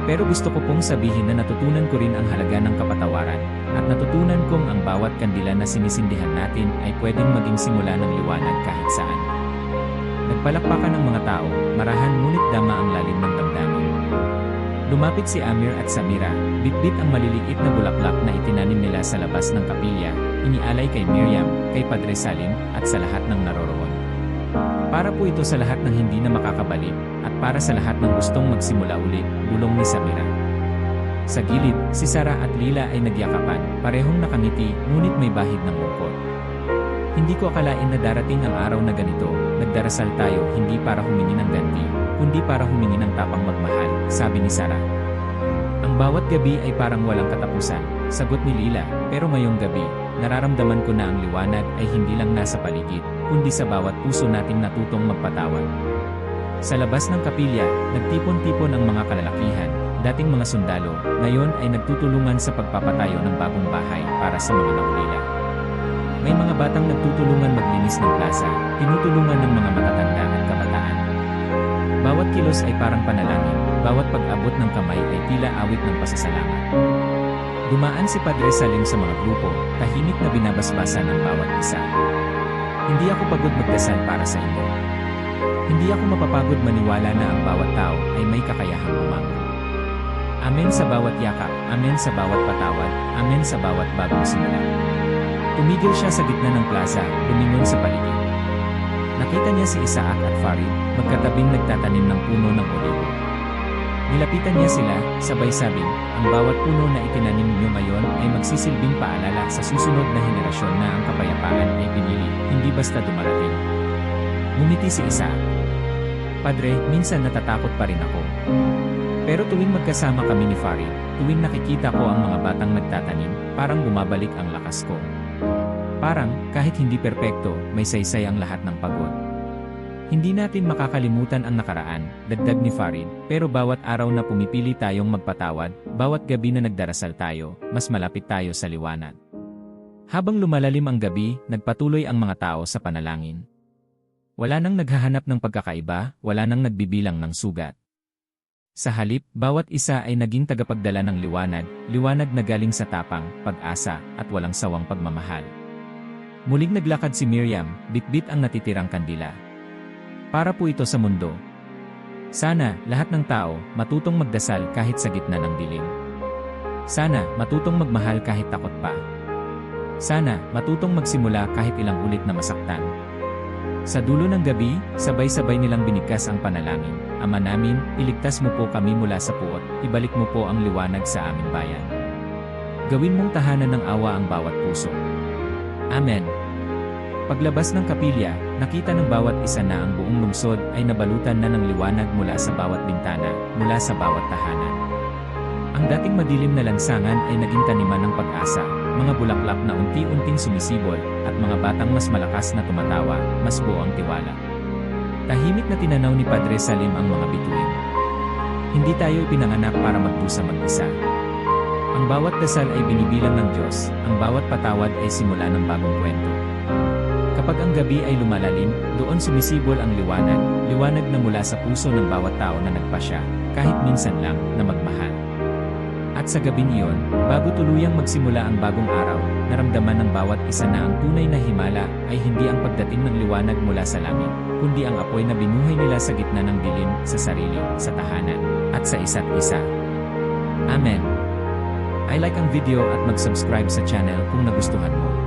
Pero gusto ko pong sabihin na natutunan ko rin ang halaga ng kapatawaran, at natutunan kong ang bawat kandila na sinisindihan natin ay pwedeng maging simula ng liwanag kahit saan. Nagpalakpakan ng mga tao, marahan ngunit dama ang lalim ng damdamin. Lumapit si Amir at Samira, bitbit ang maliliit na bulaklak na itinanim nila sa labas ng kapilya, inialay kay Miriam, kay Padre Salim, at sa lahat ng naroroon. Para po ito sa lahat ng hindi na makakabalik, at para sa lahat ng gustong magsimula ulit, bulong ni Samira. Sa gilid, si Sarah at Lila ay nagyakapan, parehong nakangiti, ngunit may bahid ng lungkot. Hindi ko akalain na darating ang araw na ganito, nagdarasal tayo hindi para humingi ng ganti, kundi para humingi ng tapang magmahal, sabi ni Sarah. Ang bawat gabi ay parang walang katapusan, sagot ni Lila, pero ngayong gabi, nararamdaman ko na ang liwanag ay hindi lang nasa paligid, kundi sa bawat puso nating natutong magpatawad. Sa labas ng kapilya, nagtipon-tipon ang mga kalalakihan, dating mga sundalo, ngayon ay nagtutulungan sa pagpapatayo ng bagong bahay para sa mga naulila. May mga batang nagtutulungan maglinis ng plaza, tinutulungan ng mga matatanda at kabataan. Bawat kilos ay parang panalangin, bawat pag-abot ng kamay ay tila awit ng pasasalamat. Dumaan si Padre Salim sa mga grupo, tahimik na binabasbasan ng bawat isa. Hindi ako pagod magdasal para sa inyo. Hindi ako mapapagod maniwala na ang bawat tao ay may kakayahang bumangon. Amen sa bawat yakap, amen sa bawat patawad, amen sa bawat bagong simula. Tumigil siya sa gitna ng plaza, lumingon sa paligid. Nakita niya si Isaac at Farid, magkatabing nagtatanim ng puno ng olibo. Nilapitan niya sila, sabay sabing, ang bawat puno na itinanim niyo ngayon ay magsisilbing paalala sa susunod na henerasyon na ang kapayapaan ay pinili, hindi basta dumarating. Ngumiti si Isaac. Padre, minsan natatakot pa rin ako. Pero tuwing magkasama kami ni Farid, tuwing nakikita ko ang mga batang nagtatanim, parang bumabalik ang lakas ko. Parang, kahit hindi perpekto, may saysay ang lahat ng pagod. Hindi natin makakalimutan ang nakaraan, dagdag ni Farid, pero bawat araw na pumipili tayong magpatawad, bawat gabi na nagdarasal tayo, mas malapit tayo sa liwanag. Habang lumalalim ang gabi, nagpatuloy ang mga tao sa panalangin. Wala nang naghahanap ng pagkakaiba, wala nang nagbibilang ng sugat. Sa halip, bawat isa ay naging tagapagdala ng liwanag, liwanag na galing sa tapang, pag-asa, at walang sawang pagmamahal. Muling naglakad si Miriam, bitbit ang natitirang kandila. Para po ito sa mundo. Sana, lahat ng tao, matutong magdasal kahit sa gitna ng dilim. Sana, matutong magmahal kahit takot pa. Sana, matutong magsimula kahit ilang ulit na masaktan. Sa dulo ng gabi, sabay-sabay nilang binigkas ang panalangin. Ama namin, iligtas mo po kami mula sa puot, ibalik mo po ang liwanag sa aming bayan. Gawin mong tahanan ng awa ang bawat puso. Amen. Paglabas ng kapilya, nakita ng bawat isa na ang buong lungsod ay nabalutan na ng liwanag mula sa bawat bintana, mula sa bawat tahanan. Ang dating madilim na lansangan ay naging taniman ng pag-asa, mga bulaklak na unti-unting sumisibol, at mga batang mas malakas na tumatawa, mas buo ang tiwala. Tahimik na tinanaw ni Padre Salim ang mga bituin. Hindi tayo ipinanganak para magdusa mag-isa. Ang bawat dasal ay binibilang ng Diyos, ang bawat patawad ay simula ng bagong kwento. Kapag ang gabi ay lumalalim, doon sumisibol ang liwanag, liwanag na mula sa puso ng bawat tao na nagpasya, kahit minsan lang, na magmahal. At sa gabing iyon, bago tuluyang magsimula ang bagong araw, naramdaman ng bawat isa na ang tunay na himala ay hindi ang pagdating ng liwanag mula sa langit, kundi ang apoy na binuhay nila sa gitna ng dilim, sa sarili, sa tahanan, at sa isa't isa. Amen. I like ang video at mag-subscribe sa channel kung nagustuhan mo.